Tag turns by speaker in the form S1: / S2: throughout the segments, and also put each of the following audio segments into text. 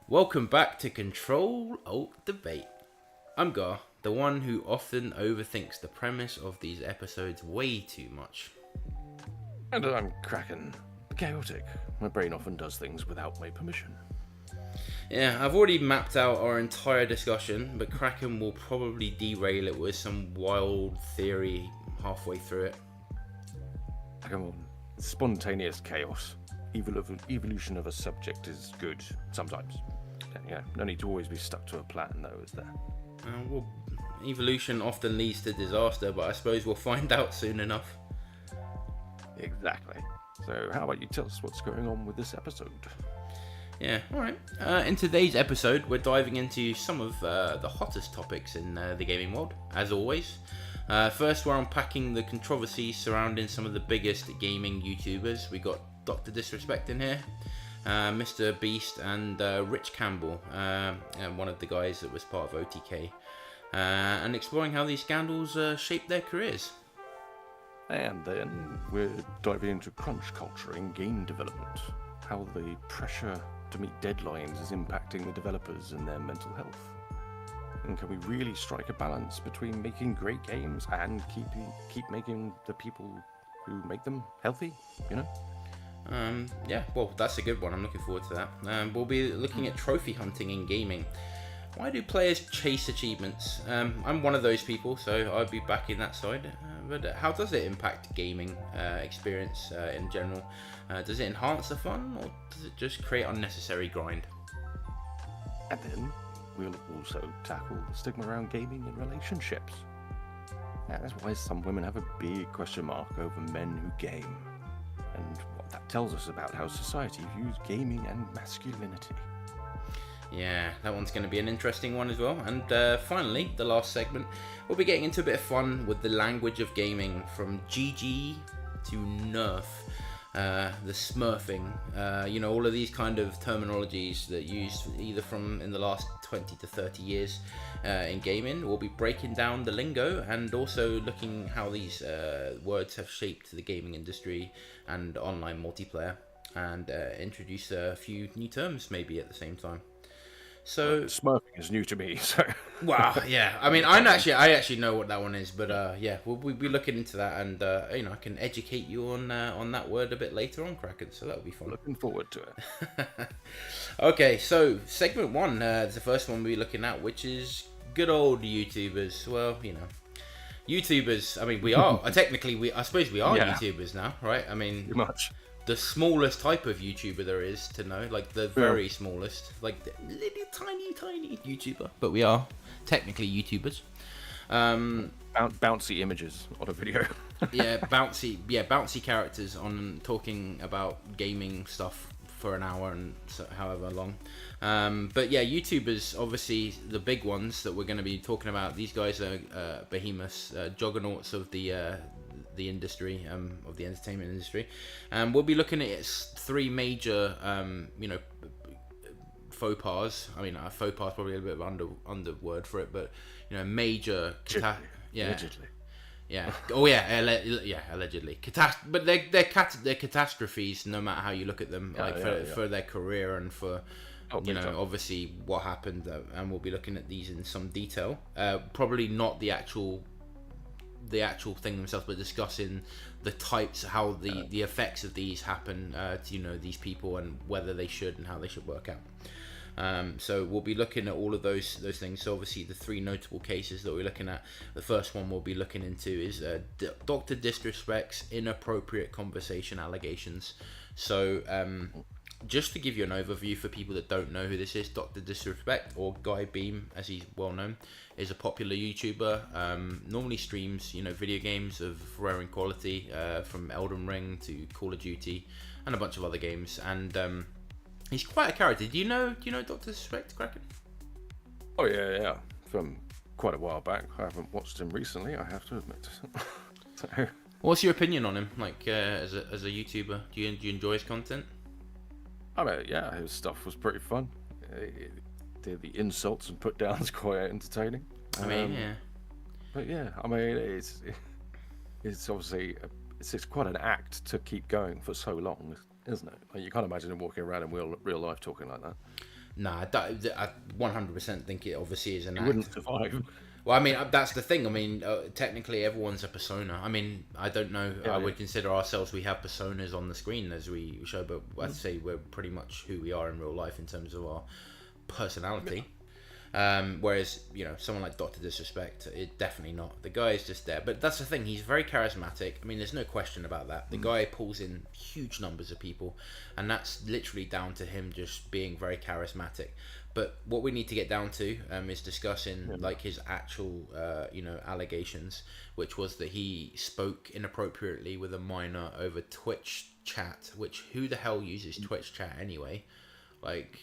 S1: Welcome back to Ctrl+Alt+Debate. I'm Gar, the one who often overthinks the premise of these episodes way too much.
S2: And I'm Kraken, the chaotic. My brain often does things without my permission.
S1: Yeah, I've already mapped out our entire discussion, but Kraken will probably derail it with some wild theory halfway through it.
S2: Come on, spontaneous chaos. Evolution of a subject is good, sometimes. Yeah, no need to always be stuck to a plan, though, is there?
S1: Well, evolution often leads to disaster, but I suppose we'll find out soon enough.
S2: Exactly. So how about you tell us what's going on with this episode?
S1: Yeah, alright. In today's episode, we're diving into some of the hottest topics in the gaming world, as always. First, we're unpacking the controversies surrounding some of the biggest gaming YouTubers. We got Dr. Disrespect in here, Mr. Beast, and Rich Campbell, one of the guys that was part of OTK, and exploring how these scandals shaped their careers.
S2: And then we're diving into crunch culture in game development, how the pressure to meet deadlines is impacting the developers and their mental health. And can we really strike a balance between making great games and keep making the people who make them healthy, you know?
S1: Yeah, well, that's a good one. I'm looking forward to that. We'll be looking at trophy hunting in gaming. Why do players chase achievements? I'm one of those people, so I'd be backing that side. But how does it impact gaming experience in general? Does it enhance the fun, or does it just create unnecessary grind?
S2: And then we'll also tackle the stigma around gaming and relationships. Yeah, that's why some women have a big question mark over men who game, and what that tells us about how society views gaming and masculinity.
S1: Yeah, that one's going to be an interesting one as well. And finally, the last segment, we'll be getting into a bit of fun with the language of gaming, from GG to Nerf, the smurfing, all of these kind of terminologies that used either from in the last 20 to 30 years in gaming. We'll be breaking down the lingo and also looking how these words have shaped the gaming industry and online multiplayer, and introduce a few new terms maybe at the same time. So
S2: smurfing is new to me, so
S1: wow, yeah. I mean, I actually know what that one is, but yeah, we'll be looking into that, and I can educate you on that word a bit later on, Kraken. So that'll be fun.
S2: Looking forward to it.
S1: Okay, so segment one, is the first one we'll be looking at, which is good old YouTubers. Well, YouTubers. I mean, we are technically I suppose we are YouTubers now, right? I mean,
S2: pretty much.
S1: The smallest type of YouTuber there is to know, like the very smallest, like the little tiny YouTuber. But we are technically YouTubers.
S2: Bouncy images on a video.
S1: bouncy characters on talking about gaming stuff for an hour and however long. But yeah, YouTubers, obviously the big ones that we're going to be talking about. These guys are behemoths, juggernauts of the industry, of the entertainment industry, and we'll be looking at three major faux pas. I mean, faux pas is probably a bit of under word for it, but major
S2: allegedly.
S1: Yeah. Oh yeah. Allegedly. But they're catastrophes, no matter how you look at them. For their career and for obviously what happened. And we'll be looking at these in some detail. Probably not the actual thing themselves, but discussing the types, how the effects of these happen to these people, and whether they should and how they should work out. So we'll be looking at all of those things. So obviously the three notable cases that we're looking at, the first one we'll be looking into is Dr. Disrespect's inappropriate conversation allegations. So just to give you an overview for people that don't know who this is, Dr. Disrespect, or Guy Beam as he's well known, is a popular YouTuber. Normally streams, video games of varying quality, from Elden Ring to Call of Duty and a bunch of other games. And he's quite a character. Do you know Dr. Disrespect, Kraken?
S2: Oh yeah. From quite a while back. I haven't watched him recently, I have to admit. So,
S1: what's your opinion on him, like as a YouTuber? Do you enjoy his content?
S2: I mean, yeah, his stuff was pretty fun. The insults and put downs quite entertaining.
S1: I mean, yeah.
S2: But yeah, I mean, it's obviously it's quite an act to keep going for so long, isn't it? Like, you can't imagine him walking around in real life talking like that.
S1: Nah, I 100% think it obviously is an act.
S2: He wouldn't survive.
S1: Well, I mean, that's the thing. I mean, technically, everyone's a persona. I mean, I don't know.
S2: Yeah,
S1: I would consider ourselves, we have personas on the screen as we show, but I'd say we're pretty much who we are in real life in terms of our personality. Whereas, someone like Dr. Disrespect, it definitely not. The guy is just there. But that's the thing. He's very charismatic. I mean, there's no question about that. The guy pulls in huge numbers of people, and that's literally down to him just being very charismatic. But what we need to get down to is discussing like his actual, allegations, which was that he spoke inappropriately with a minor over Twitch chat. Which, who the hell uses Twitch chat anyway? Like,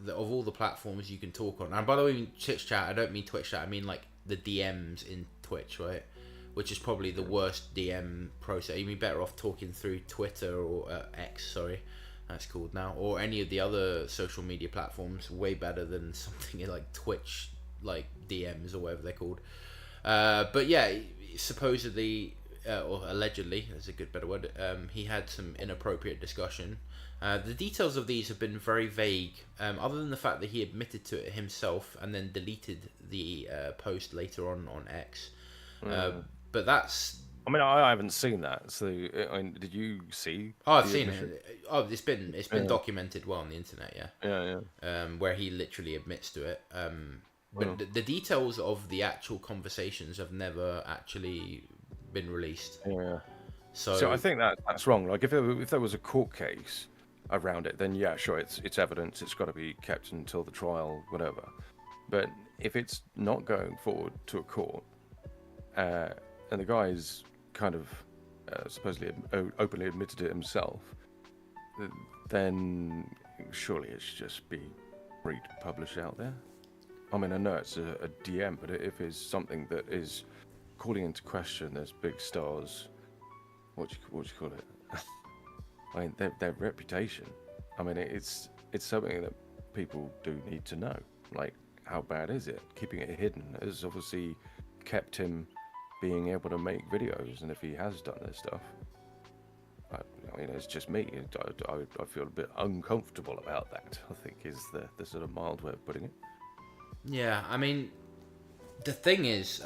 S1: of all the platforms you can talk on. And by the way, Twitch chat, I don't mean Twitch chat. I mean like the DMs in Twitch, right? Which is probably the worst DM process. You'd be better off talking through Twitter or X, sorry. That's called now, or any of the other social media platforms. Way better than something like Twitch, like DMs or whatever they're called. But yeah, supposedly or allegedly, that's a better word. He had some inappropriate discussion. The details of these have been very vague, other than the fact that he admitted to it himself and then deleted the post later on X. But that's.
S2: I mean, I haven't seen that. So, did you see?
S1: Oh, I've seen it. Oh, it's been documented well on the internet.
S2: Yeah.
S1: Where he literally admits to it. But the details of the actual conversations have never actually been released.
S2: Yeah. So I think that's wrong. Like, if there was a court case around it, then yeah, sure, it's evidence. It's got to be kept until the trial, whatever. But if it's not going forward to a court, and the guy's kind of supposedly openly admitted it himself, then surely it should just be free to publish out there. I mean, I know it's a DM, but if it's something that is calling into question there's big stars, what do you call it? I mean, their reputation. I mean, it's something that people do need to know. Like, how bad is it? Keeping it hidden has obviously kept him being able to make videos, and if he has done this stuff, I mean, it's just me. I feel a bit uncomfortable about that, I think is the sort of mild way of putting it.
S1: Yeah, I mean, the thing is,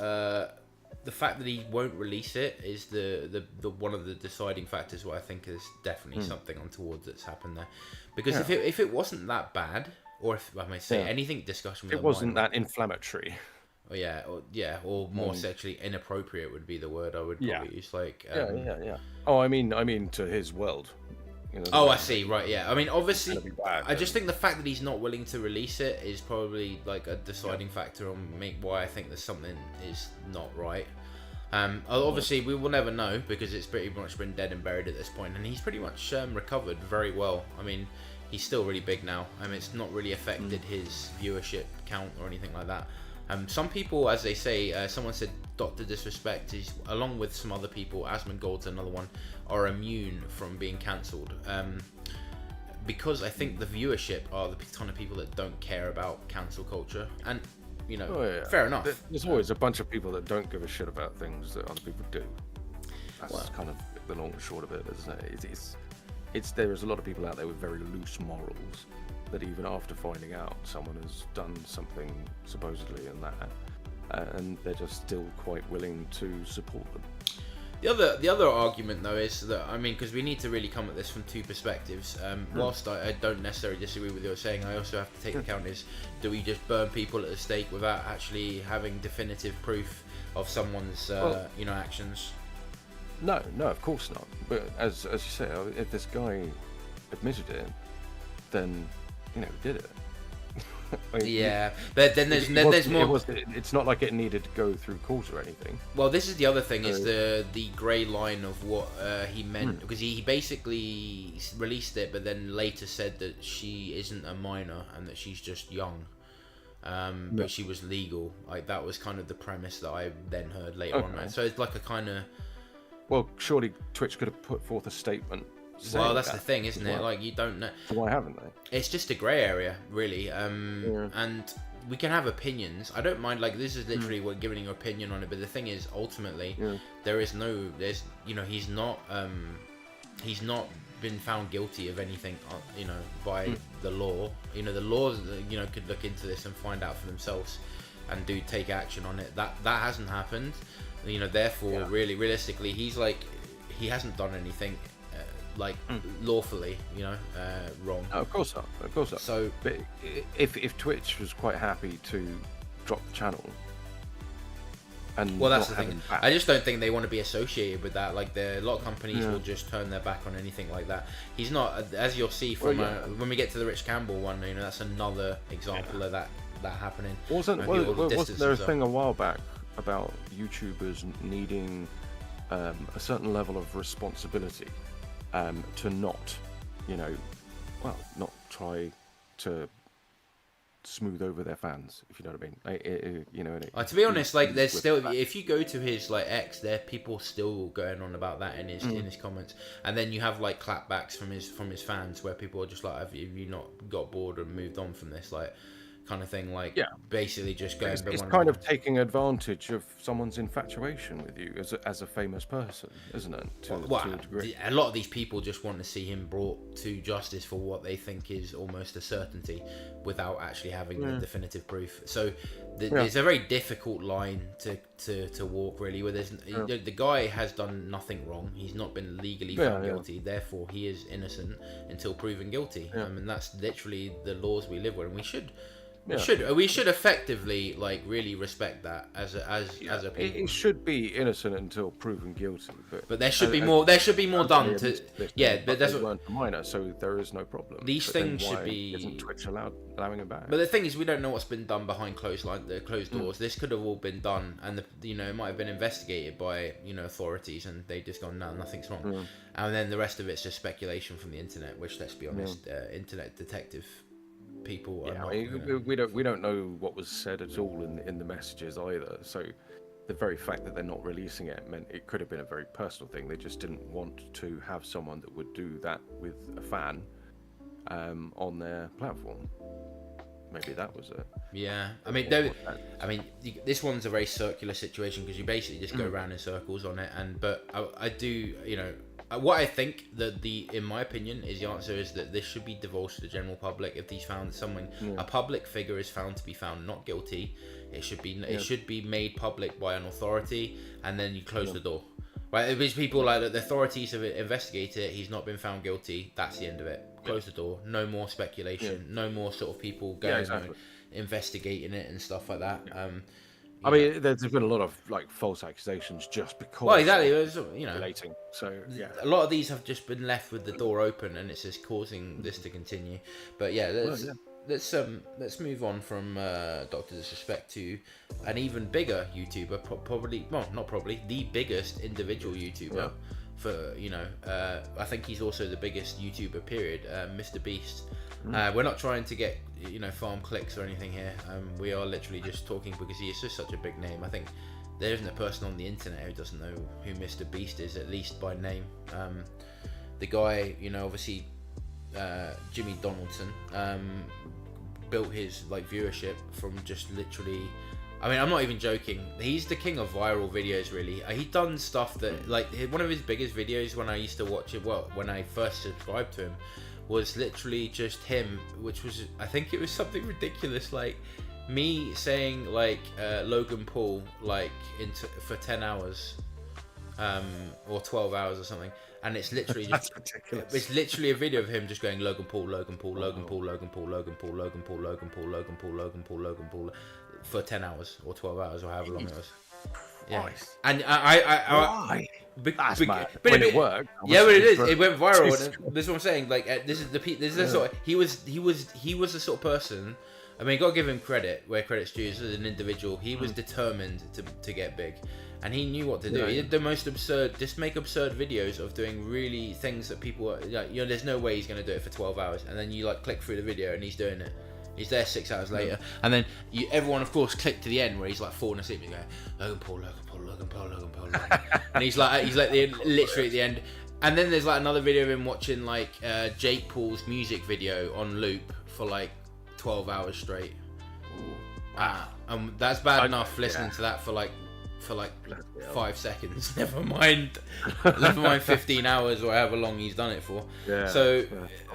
S1: the fact that he won't release it is the one of the deciding factors. What I think is definitely something untoward that's happened there, because if it wasn't that bad, or if I may say anything discussion with
S2: it wasn't that inflammatory.
S1: Or more sexually inappropriate would be the word I would probably use. Like,
S2: yeah. Oh, I mean, to his world.
S1: I see. Right, yeah. I mean, obviously, I just think the fact that he's not willing to release it is probably like a deciding factor on why I think there's something is not right. Obviously, we will never know because it's pretty much been dead and buried at this point, and he's pretty much recovered very well. I mean, he's still really big now. I mean, it's not really affected his viewership count or anything like that. Some people, as they say, someone said Dr. Disrespect is, along with some other people, Asmongold's another one, are immune from being cancelled. Because I think the viewership are the ton of people that don't care about cancel culture. And, fair enough.
S2: There's always a bunch of people that don't give a shit about things that other people do. That's kind of the long and short of it, isn't it? There's a lot of people out there with very loose morals that even after finding out someone has done something supposedly and they're just still quite willing to support them.
S1: The other argument though is that, I mean, because we need to really come at this from two perspectives. Whilst I don't necessarily disagree with what you're saying, I also have to take account is, do we just burn people at the stake without actually having definitive proof of someone's actions?
S2: No, of course not. But as you say, if this guy admitted it, then he did it. I mean,
S1: Yeah, but then there's more.
S2: It's not like it needed to go through court or anything.
S1: Well, this is the other thing, is the grey line of what he meant, because he basically released it, but then later said that she isn't a minor and that she's just young, but she was legal. Like, that was kind of the premise that I then heard later on. So it's like a kind of.
S2: Well, surely Twitch could have put forth a statement.
S1: Well, that's the thing, isn't it? Like, you don't know.
S2: So why haven't they?
S1: It's just a grey area, really. And we can have opinions. I don't mind. Like, this is literally we're giving your opinion on it. But the thing is, ultimately, he's not been found guilty of anything, by the law. The laws, could look into this and find out for themselves, and take action on it. That hasn't happened. Therefore, really, realistically, he hasn't done anything. Lawfully, wrong.
S2: No, of course not. So, but if Twitch was quite happy to drop the channel, and
S1: that's the thing. I just don't think they want to be associated with that. Like, a lot of companies will just turn their back on anything like that. He's not, as you'll see from when we get to the Rich Campbell one. That's another example of that happening.
S2: Wasn't there a thing a while back about YouTubers needing a certain level of responsibility? To not, not try to smooth over their fans, if you know what I mean.
S1: To be honest, there's still, if you go to his X, there are people still going on about that in his comments, and then you have clapbacks from his fans where people are just like, have you not got bored and moved on from this, kind of thing, basically just going.
S2: It's kind of taking advantage of someone's infatuation with you as a famous person, isn't it? To a degree.
S1: A lot of these people just want to see him brought to justice for what they think is almost a certainty, without actually having the definitive proof. So it's a very difficult line to walk, really. Where the guy has done nothing wrong. He's not been legally found guilty. Therefore, he is innocent until proven guilty. And that's literally the laws we live with, and we should. We should effectively really respect that as a people.
S2: It should be innocent until proven guilty,
S1: but there should be more. There should be more done to. But that's what.
S2: Weren't a minor, so there is no problem.
S1: These things should be.
S2: Isn't Twitch allowing it back?
S1: But the thing is, we don't know what's been done behind closed doors. This could have all been done, and it might have been investigated by authorities, and they just gone, no, nothing's wrong, and then the rest of it's just speculation from the internet. Which, let's be honest, internet detective people are not,
S2: we don't know what was said at all in the messages either, so the very fact that they're not releasing it meant it could have been a very personal thing. They just didn't want to have someone that would do that with a fan on their platform. Maybe that was it.
S1: This one's a very circular situation, because you basically just go around in circles on it, but I do, what I think in my opinion, is the answer is that this should be divulged to the general public. If a public figure is found to be found not guilty, it should be made public by an authority, and then you close the door. Right? If it's people the authorities have investigated it, he's not been found guilty, that's the end of it. Close the door. No more speculation. No more sort of people going investigating it and stuff like that.
S2: There's been a lot of false accusations just because.
S1: Well, exactly.
S2: Relating. So
S1: a lot of these have just been left with the door open, and it's just causing this to continue. But let's move on from Dr. Disrespect to an even bigger YouTuber, the biggest individual YouTuber for I think he's also the biggest YouTuber period, Mr. Beast. We're not trying to get farm clicks or anything here. We are literally just talking because he is just such a big name. I think there isn't a person on the internet who doesn't know who Mr. Beast is, at least by name. The guy, obviously, Jimmy Donaldson, built his viewership from just literally. I'm not even joking. He's the king of viral videos, really. He's done stuff that, one of his biggest videos when I used to watch it, when I first subscribed to him, was literally just him, which was, I think it was something ridiculous, me saying, Logan Paul, for 10 hours, or 12 hours or something. And it's literally just, it's literally a video of him just going Logan Paul, Logan Paul, Logan Paul, Logan Paul, Logan Paul, Logan Paul, Logan Paul, Logan Paul, Logan Paul, Logan Paul, for 10 hours or 12 hours or however long it was. Yeah. And
S2: mad. When it worked.
S1: Yeah, but it is. It went viral. And this is what I'm saying. Like, this is the sort of, he was the sort of person. I mean, gotta give him credit where credit's due. As an individual, he was determined to get big, and he knew what to do.
S2: Yeah.
S1: He did the most absurd, just make absurd videos of doing really things that people, like, you know, there's no way he's gonna do it for 12 hours, and then you like click through the video and he's doing it. He's there 6 hours later, and then everyone, of course, clicked to the end where he's like falling asleep. And he's going, Logan Paul, and he's like literally at the end. And then there's like another video of him watching like Jake Paul's music video on loop for like 12 hours straight. That's bad enough listening to that for like 5 seconds. Never mind 15 hours or however long he's done it for.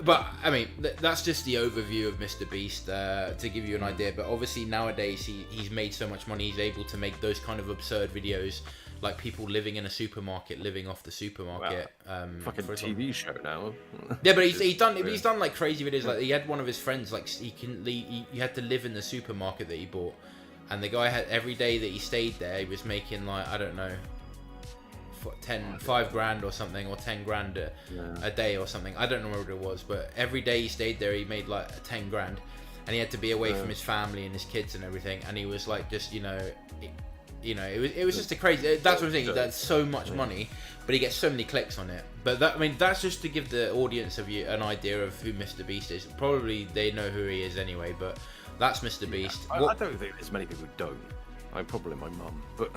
S1: But I mean, that's just the overview of Mr. Beast to give you an idea. But obviously nowadays he's made so much money, he's able to make those kind of absurd videos, like people living in a supermarket, living off the supermarket.
S2: Fucking TV show now.
S1: Yeah, but he's done like crazy videos. Like, he had one of his friends, like, he had to live in the supermarket that he bought, and the guy had, every day that he stayed there, he was making like, I don't know, 5 grand or something, or 10 grand a day or something. I don't know what it was, but every day he stayed there, he made like 10 grand, and he had to be away from his family and his kids and everything. And he was like, just, it was just a crazy. That's what I'm saying. That's so much money, but he gets so many clicks on it. But that, I mean, that's just to give the audience of you an idea of who Mr. Beast is. Probably they know who he is anyway, but that's Mr. Beast.
S2: I don't think there's many people who don't. I'm probably my mum, but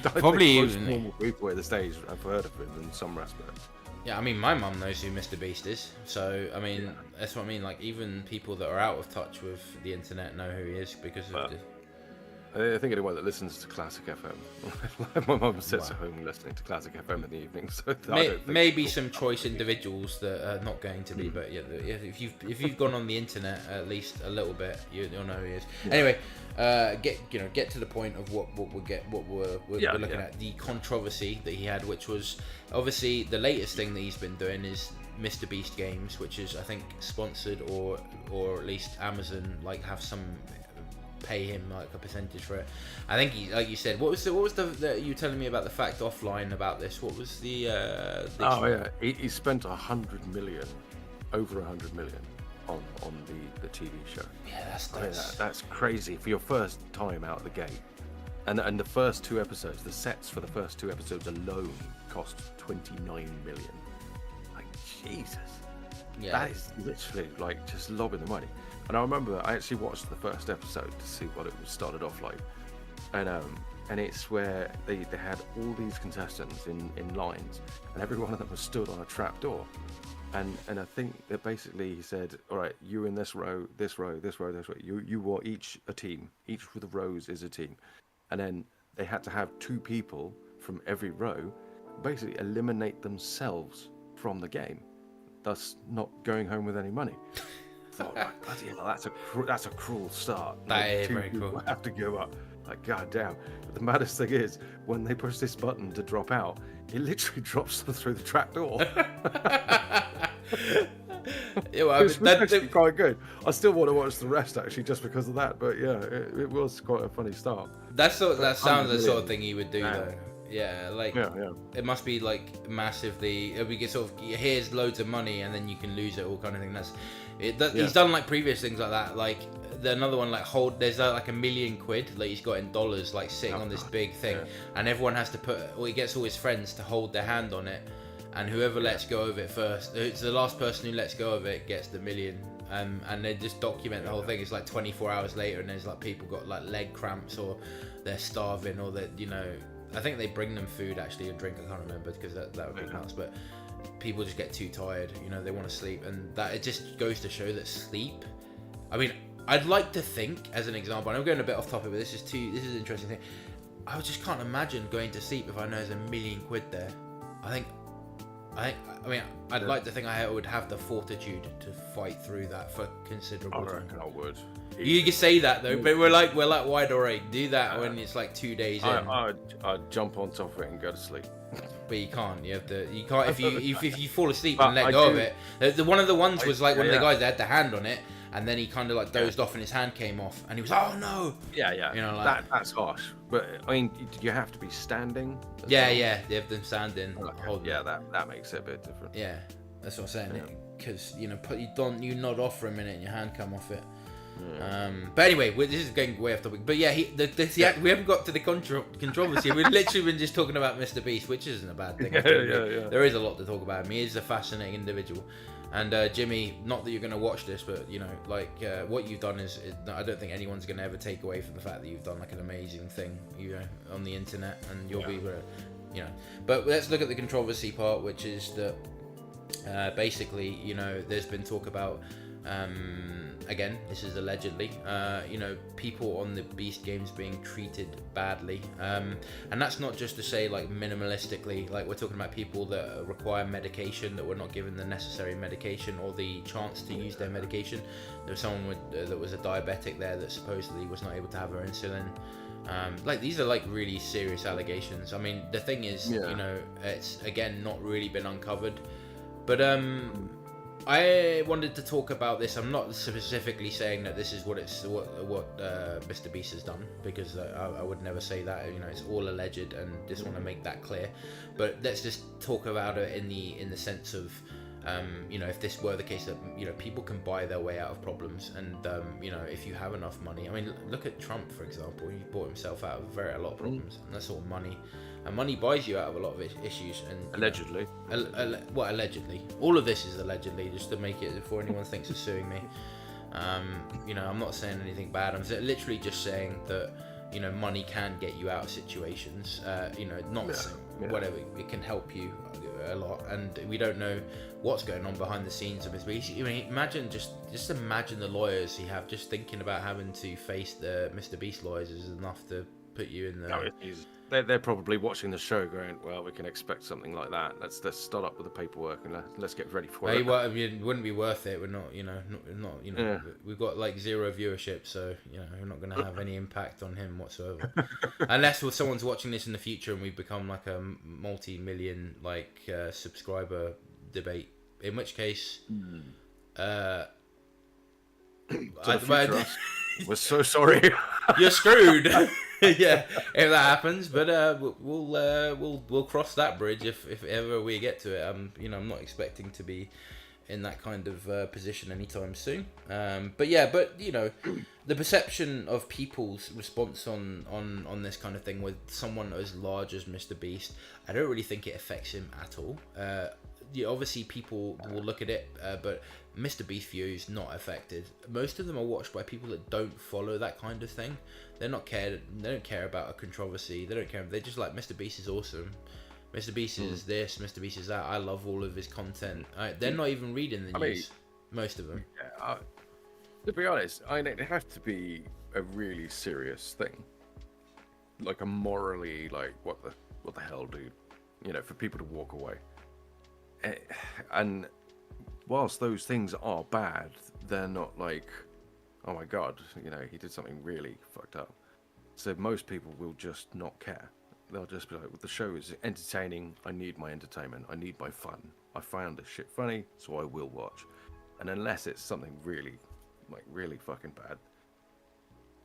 S1: probably
S2: even normal people at the stage have heard of him in some respect.
S1: Yeah, I mean, my mum knows who Mr. Beast is, so I mean, that's what I mean. Like, even people that are out of touch with the internet know who he is because of the.
S2: I think anyone that listens to Classic FM, my mum sits at home listening to Classic FM in the evening. So
S1: maybe some choice individuals that are not going to be, but yeah, if you've gone on the internet at least a little bit, you'll know who he is. Yeah. Anyway, get to the point of what we're looking at. The controversy that he had, which was obviously the latest thing that he's been doing is Mr. Beast Games, which is, I think, sponsored or at least Amazon have some. Pay him like a percentage for it. I think he, like you said, what was the you were telling me about the fact offline about this? What was the
S2: he spent over 100 million on the TV show.
S1: Yeah,
S2: that's crazy for your first time out the gate. And the first 2 episodes, the sets for the first 2 episodes alone cost 29 million. Like, Jesus. Yeah, that is literally like just lobbing the money. And I remember I actually watched the first episode to see what it started off like, and it's where they had all these contestants in lines, and every one of them was stood on a trap door, and I think that basically he said, all right, you in this row, this row, this row, this row, you were each a team, each of the rows is a team, and then they had to have 2 people from every row basically eliminate themselves from the game, thus not going home with any money. Thought, like, bloody hell, that's a cruel start.
S1: That is very cruel.
S2: Have to give up. Like, goddamn. But the maddest thing is, when they push this button to drop out, it literally drops them through the trapdoor.
S1: Yeah, well,
S2: it's actually quite good. I still want to watch the rest actually, just because of that. But yeah, it was quite a funny start.
S1: That sounds the sort of thing you would do though. Yeah, it must be like massively. We get sort of here's loads of money and then you can lose it all kind of thing. He's done like previous things like that. Like another one, like there's like $1 million like he's got in dollars, like sitting on this big thing, and everyone has to he gets all his friends to hold their hand on it, and whoever lets go of it first, it's the last person who lets go of it gets the $1 million. And they just document the whole thing. It's like 24 hours later, and there's like people got like leg cramps, or they're starving, or that I think they bring them food actually, or drink. I can't remember because that would be nuts, but. People just get too tired, they want to sleep, and that it just goes to show that sleep. I mean, I'd like to think, as an example, and I'm going a bit off topic, but this is an interesting thing. I just can't imagine going to sleep if I know there's $1 million there. I'd like to think I would have the fortitude to fight through that for considerable time.
S2: I would.
S1: You can say that though, but we're like wide awake. Do that when it's like 2 days in.
S2: I'd jump on top of it and go to sleep.
S1: But you can't. You can't if you fall asleep and let go of it. One of the ones was like one of the guys that had the hand on it, and then he kind of like dozed off and his hand came off, and he was, oh no.
S2: Yeah,
S1: You know, like
S2: that's harsh. But I mean, you have to be standing.
S1: yeah, they have them standing.
S2: Okay. Yeah, that makes it a bit different.
S1: Yeah, that's what I'm saying. Because you nod off for a minute and your hand come off it. Yeah. But anyway, this is going way off topic. But yeah, we haven't got to the controversy. We've literally been just talking about Mr. Beast, which isn't a bad thing. There is a lot to talk about him. He is a fascinating individual. And Jimmy, not that you're going to watch this, but you know, like what you've done is I don't think anyone's going to ever take away from the fact that you've done like an amazing thing, you know, on the internet, and you'll be, you know. But let's look at the controversy part, which is that basically, you know, there's been talk about. Again, this is allegedly, you know, people on the Beast games being treated badly, and that's not just to say like minimalistically, like we're talking about people that require medication that were not given the necessary medication or the chance to use their medication. There was someone that was a diabetic there that supposedly was not able to have her insulin. Like these are like really serious allegations. I mean, the thing is, you know, it's again not really been uncovered, but I wanted to talk about this. I'm not specifically saying that this is what Mr. Beast has done, because I would never say that. You know, it's all alleged, and just want to make that clear. But let's just talk about it in the sense of, you know, if this were the case that, you know, people can buy their way out of problems, and you know, if you have enough money. I mean, look at Trump, for example. He bought himself out of a lot of problems, and that's all money. And money buys you out of a lot of issues. And
S2: allegedly.
S1: Well, allegedly. All of this is allegedly, just to make it before anyone thinks of suing me. You know, I'm not saying anything bad. I'm literally just saying that, you know, money can get you out of situations. You know, whatever. It can help you a lot. And we don't know what's going on behind the scenes of his Beast. I mean, imagine just imagine the lawyers he have. Just thinking about having to face the Mr. Beast lawyers is enough to put you in the.
S2: No, they're probably watching the show, going, "Well, we can expect something like that. Let's start up with the paperwork and let's get ready for it."
S1: Well, I mean, it wouldn't be worth it. We're not, you know, you know, we've got like 0 viewership, so you know, we're not going to have any impact on him whatsoever, unless someone's watching this in the future and we've become like a multi-million like subscriber debate. In which case,
S2: we're so sorry.
S1: You're screwed. Yeah, if that happens, but we'll cross that bridge if ever we get to it. You know, I'm not expecting to be in that kind of position anytime soon. But you know, the perception of people's response on this kind of thing with someone as large as Mr. Beast, I don't really think it affects him at all. Obviously people will look at it, but Mr. Beast views not affected. Most of them are watched by people that don't follow that kind of thing. They don't care about a controversy. They don't care. They're just like, Mr. Beast is awesome. Mr. Beast is this. Mr. Beast is that. I love all of his content. They're not even reading the news. Most of them.
S2: Yeah, to be honest, it has to be a really serious thing, like a morally, like what the hell, dude? You know, for people to walk away. And whilst those things are bad, they're not like, oh my god, you know, he did something really fucked up. So most people will just not care. They'll just be like, well, the show is entertaining. I need my entertainment. I need my fun. I found this shit funny, so I will watch. And unless it's something really, like really fucking bad,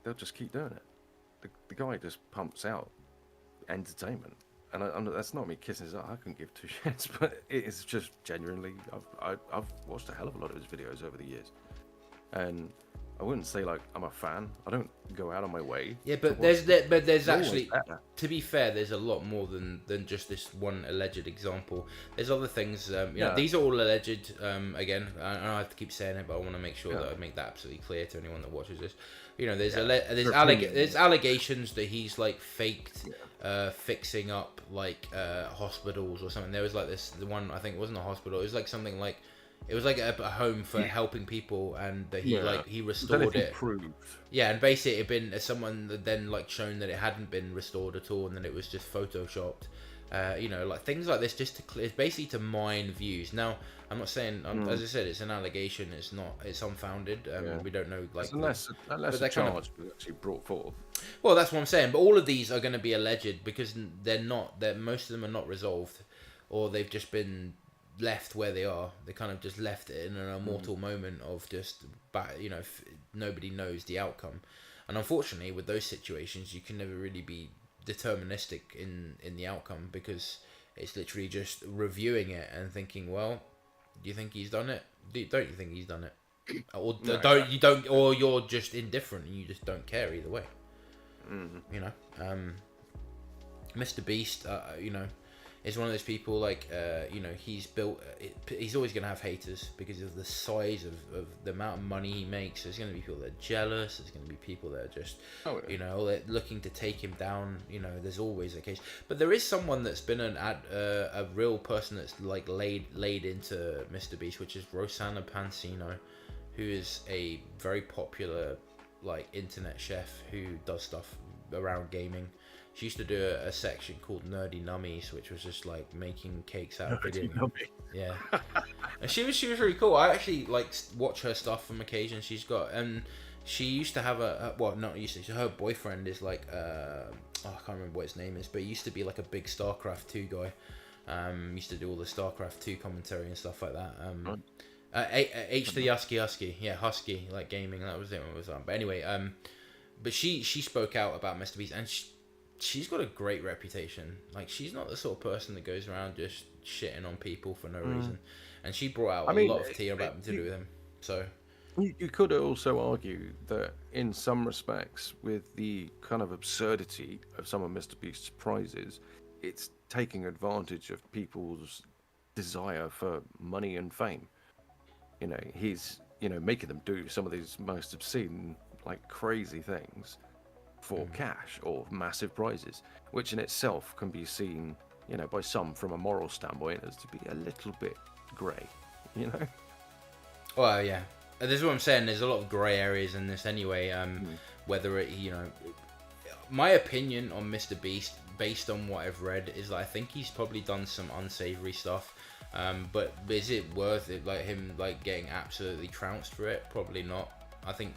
S2: they'll just keep doing it. The guy just pumps out entertainment. And that's not me kissing his ass. I couldn't give two shits, but it is just genuinely. I've watched a hell of a lot of his videos over the years, and I wouldn't say like I'm a fan. I don't go out of my way.
S1: Yeah, but there's actually, to be fair, there's a lot more than just this one alleged example. There's other things. You know, these are all alleged. Again, I don't have to keep saying it, but I want to make sure that I make that absolutely clear to anyone that watches this. You know, there's allegations that he's like faked. Fixing up like hospitals or something. There was like the one, I think it wasn't a hospital, it was like something like, it was like a home for helping people, and he restored it. Yeah, and basically it had been someone that then like shown that it hadn't been restored at all, and then it was just photoshopped. You know, like things like this, just to it's basically to mine views. Now, I'm not saying, as I said, it's an allegation. It's unfounded. We don't know, like,
S2: unless a charge was actually brought forth.
S1: Well, that's what I'm saying. But all of these are going to be alleged because they're not. Most of them are not resolved, or they've just been, left where they are. They kind of just left it in an immortal moment of just, nobody knows the outcome. And unfortunately, with those situations, you can never really be deterministic in the outcome, because it's literally just reviewing it and thinking, well, do you think he's done it? Don't you think he's done it? Or or you're just indifferent and you just don't care either way. Mr. Beast, is one of those people, like, he's built, he's always going to have haters because of the size of the amount of money he makes. There's going to be people that are jealous. There's going to be people that are just, they're looking to take him down. There's always a case. But there is someone that's been a real person that's, like, laid into Mr. Beast, which is Rosanna Pansino, who is a very popular, like, internet chef who does stuff around gaming. She used to do a section called Nerdy Nummies, which was just like making cakes out of video games. Yeah, and she was really cool. I actually watch her stuff from occasion. She's got, and she used to have her boyfriend is like I can't remember what his name is, but he used to be like a big StarCraft 2 guy. Used to do all the StarCraft 2 commentary and stuff like that. H to the Husky, yeah, Husky, like gaming. That was it. What was on? But anyway, but she spoke out about Mr. Beast, and she's got a great reputation. Like, she's not the sort of person that goes around just shitting on people for no reason. And she brought out a lot of tea about to do with him. So
S2: you could also argue that in some respects, with the kind of absurdity of some of Mr. Beast's prizes, it's taking advantage of people's desire for money and fame. He's making them do some of these most obscene, like, crazy things for cash or massive prizes, which in itself can be seen, by some from a moral standpoint as to be a little bit grey,
S1: Well, yeah. This is what I'm saying. There's a lot of grey areas in this anyway. Whether it, my opinion on Mr. Beast, based on what I've read, is that I think he's probably done some unsavory stuff. But is it worth it? Like, him, like, getting absolutely trounced for it? Probably not. I think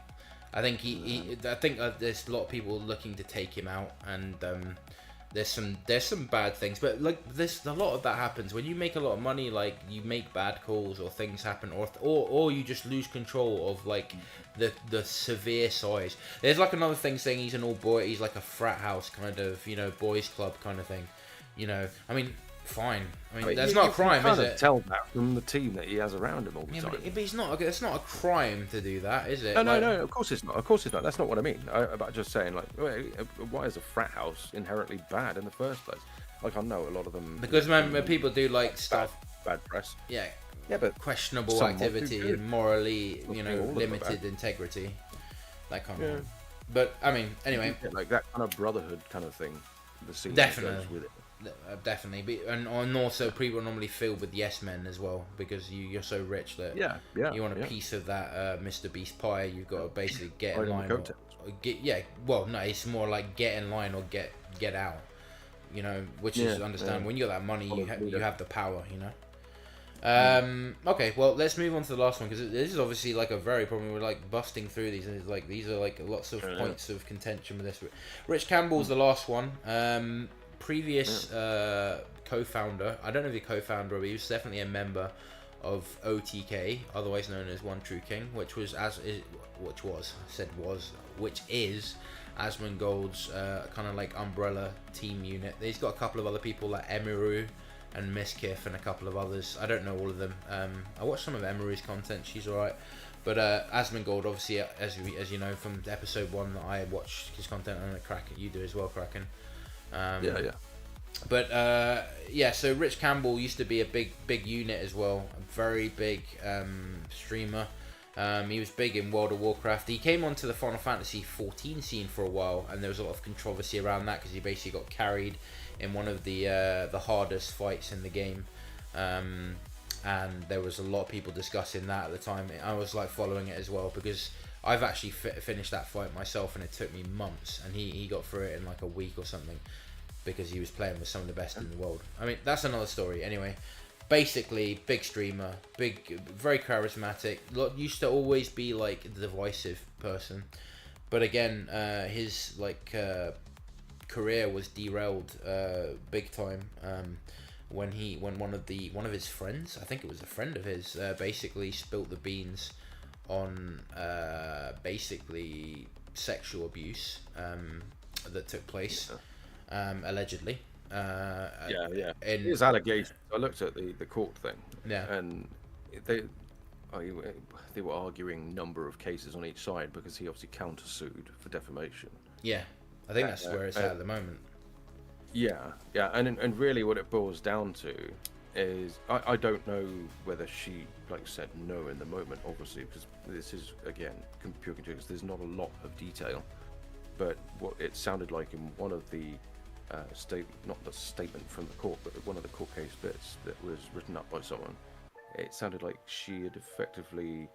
S1: there's a lot of people looking to take him out, and there's some bad things, but like a lot of that happens when you make a lot of money. Like, you make bad calls or things happen, or you just lose control of, like, the severe size. There's like another thing saying he's an all boy, he's like a frat house kind of, boys club kind of thing. I mean, fine. I mean, that's not a crime, is it?
S2: Tell that from the team that he has on him all the time.
S1: But it's not. It's not a crime to do that, is it?
S2: No. Of course it's not. Of course it's not. That's not what I mean. But just saying, like, why is a frat house inherently bad in the first place? Like, I know a lot of them.
S1: Because when people do, like, stuff,
S2: bad press.
S1: Yeah.
S2: Yeah, but
S1: questionable activity and morally, limited integrity, that kind of thing. But I mean, anyway,
S2: like that kind of brotherhood kind of thing. The scene
S1: definitely
S2: goes with it.
S1: Definitely, and also people are normally filled with yes men as well, because you're so rich that you want a piece of that Mr. Beast pie. You've got to basically get in line. It's more like get in line or get out. Which is understandable. When you got that money, you have the power. Okay, well, let's move on to the last one, because this is obviously like a very problem. We're like busting through these, and these are like lots of points of contention with this. Rich Campbell's the last one. Previous co-founder, I don't know if he's co-founder, but he was definitely a member of OTK, otherwise known as One True King, which is Asmongold's kind of like umbrella team unit. He's got a couple of other people like Emiru and Miskiff and a couple of others. I don't know all of them. I watched some of Emiru's content. She's alright. But Asmongold, obviously, as you know from episode 1 that I watched his content, and Kraken, you do as well, Kraken. But so Rich Campbell used to be a big unit as well, a very big streamer. He was big in World of Warcraft. He came onto the Final Fantasy 14 scene for a while, and there was a lot of controversy around that because he basically got carried in one of the hardest fights in the game, and there was a lot of people discussing that at the time. I was like following it as well, because I've actually finished that fight myself, and it took me months, and he got through it in like a week or something, because he was playing with some of the best in the world. I mean, that's another story. Anyway, basically, big streamer, very charismatic. Used to always be like the divisive person, but again, his career was derailed big time when one of his friends, I think it was a friend of his, basically spilt the beans on basically sexual abuse that took place, allegedly.
S2: His allegations. I looked at the court thing.
S1: Yeah.
S2: And they were arguing number of cases on each side because he obviously countersued for defamation.
S1: Yeah, I think that's where it's at the moment.
S2: Yeah, and really what it boils down to is I don't know whether she said no in the moment, obviously, because this is again pure conjecture. There's not a lot of detail, but what it sounded like in one of the not the statement from the court, but one of the court case bits that was written up by someone, it sounded like she had effectively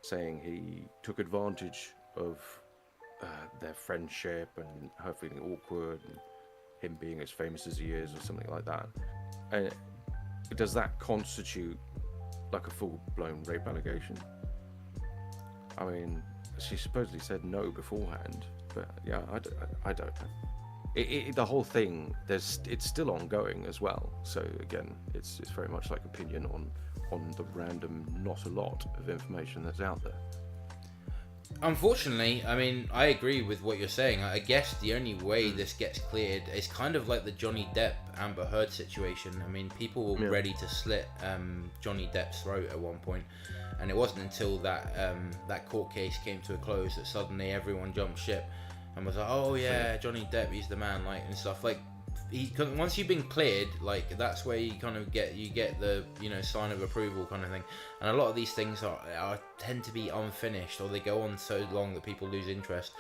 S2: saying he took advantage of their friendship and her feeling awkward and him being as famous as he is or something like that. And does that constitute like a full-blown rape allegation? I mean, she supposedly said no beforehand, but yeah, I don't know. The whole thing, it's still ongoing as well. So again, it's very much like opinion on the random, not a lot of information that's out there.
S1: Unfortunately, I mean, I agree with what you're saying. I guess the only way this gets cleared is kind of like the Johnny Depp Amber Heard situation. I mean, people were ready to slit Johnny Depp's throat at one point, and it wasn't until that court case came to a close that suddenly everyone jumped ship and was like, oh yeah, Johnny Depp, he's the man, like, and stuff. Like, once you've been cleared, like, that's where you kind of get the, you know, sign of approval kind of thing. And a lot of these things tend to be unfinished, or they go on so long that people lose interest.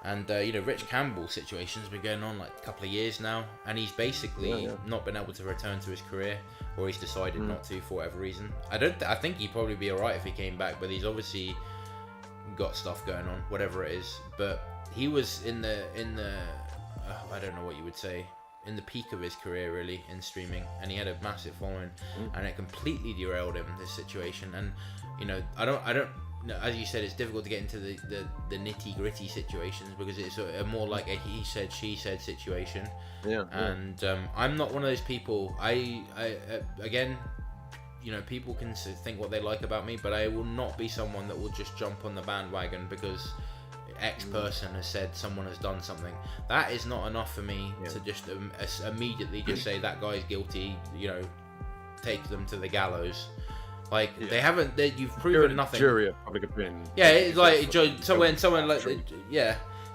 S1: And you know, Rich Campbell's situation's been going on like a couple of years now, and he's basically not been able to return to his career, or he's decided not to for whatever reason. I think he'd probably be alright if he came back, but he's obviously got stuff going on, whatever it is. But he was in the I don't know what you would say, in the peak of his career really in streaming, and he had a massive following, and it completely derailed him, this situation. And you know, I don't know, as you said, it's difficult to get into the nitty gritty situations because it's a more like a he said she said situation. And I'm not one of those people. I again, you know, people can think what they like about me, but I will not be someone that will just jump on the bandwagon because X person has said someone has done something. That is not enough for me to just immediately just say that guy's guilty, you know, take them to the gallows. Like, they haven't, you've proven nothing.
S2: Jury of public opinion.
S1: Yeah, it's like someone like,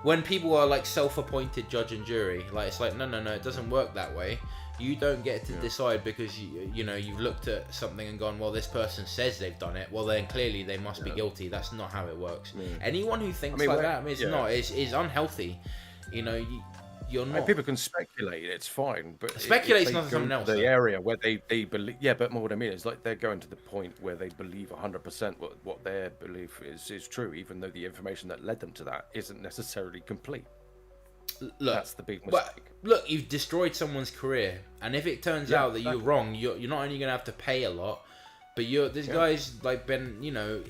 S1: when people are like self-appointed judge and jury, like, it's like, no, it doesn't work that way. You don't get to decide because you know, you've looked at something and gone, well, this person says they've done it, well then clearly they must be guilty. That's not how it works. Anyone who thinks like that is unhealthy. You know, you're not.
S2: People can speculate, it's fine, but
S1: speculate's not something else.
S2: The area where they believe, but more what I mean is like they're going to the point where they believe 100% what their belief is true, even though the information that led them to that isn't necessarily complete. Look, that's the big mistake.
S1: Look, you've destroyed someone's career, and if it turns out that you're wrong, you're not only going to have to pay a lot, but this guy's like been, you know,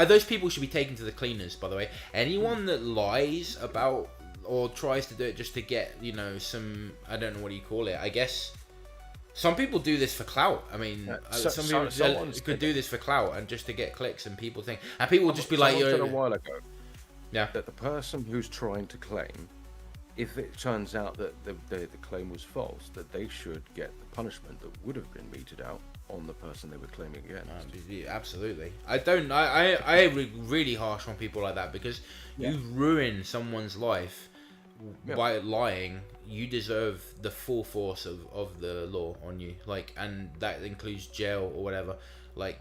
S1: those people should be taken to the cleaners. By the way, anyone that lies about or tries to do it just to get, you know, some, I don't know what do you call it. I guess some people do this for clout. I mean, some people could do this for clout and just to get clicks, and people think, and people will just be like,
S2: a while ago. That the person who's trying to claim, if it turns out that the claim was false, that they should get the punishment that would have been meted out on the person they were claiming against.
S1: Absolutely. I really harsh on people like that because you ruin someone's life by lying. You deserve the full force of the law on you, like, and that includes jail or whatever. Like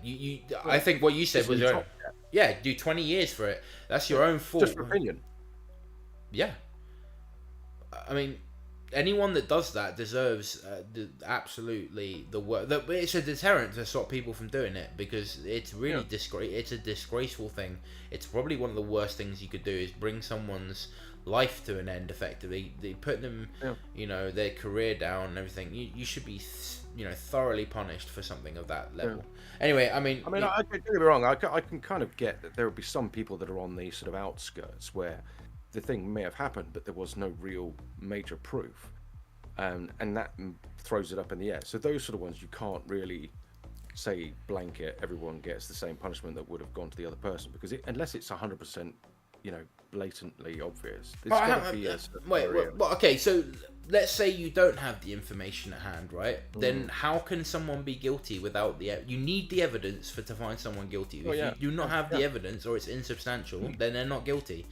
S1: I think what you said was do 20 years for it. That's your own fault.
S2: Just for opinion.
S1: Yeah. I mean, anyone that does that deserves absolutely the work. It's a deterrent to stop people from doing it because it's really it's a disgraceful thing. It's probably one of the worst things you could do is bring someone's life to an end. Effectively, they put them, you know, their career down and everything. You should be, you know, thoroughly punished for something of that level. Anyway, I mean,
S2: I don't get me wrong. I can kind of get that there will be some people that are on the sort of outskirts where the thing may have happened, but there was no real major proof. and that throws it up in the air. So those sort of ones you can't really say blanket everyone gets the same punishment that would have gone to the other person, because unless it's 100%, blatantly obvious, there's got to be a
S1: okay, so let's say you don't have the information at hand, right? Then how can someone be guilty without you need the evidence to find someone guilty. If you do not have the evidence, or it's insubstantial, then they're not guilty.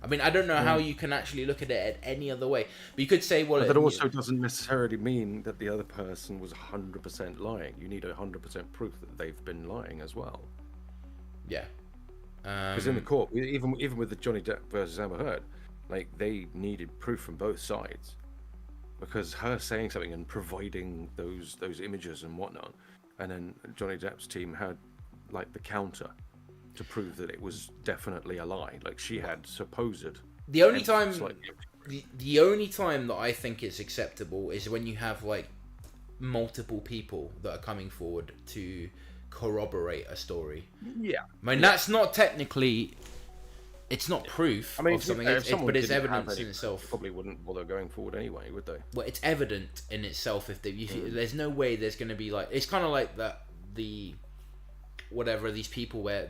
S1: I mean, I don't know how you can actually look at it any other way. But you could say, well...
S2: But that also doesn't necessarily mean that the other person was 100% lying. You need 100% proof that they've been lying as well.
S1: Yeah.
S2: Because in the court, even with the Johnny Depp versus Amber Heard, like, they needed proof from both sides. Because her saying something and providing those images and whatnot, and then Johnny Depp's team had, like, the counter to prove that it was definitely a lie. Like, she had supposed.
S1: The only time that I think it's acceptable is when you have, like, multiple people that are coming forward to corroborate a story.
S2: Yeah.
S1: I mean, that's not technically... It's not proof of something, but it's evidence in itself.
S2: Probably wouldn't bother going forward anyway, would they?
S1: Well, it's evident in itself. There's no way there's going to be, like... It's kind of like whatever, these people where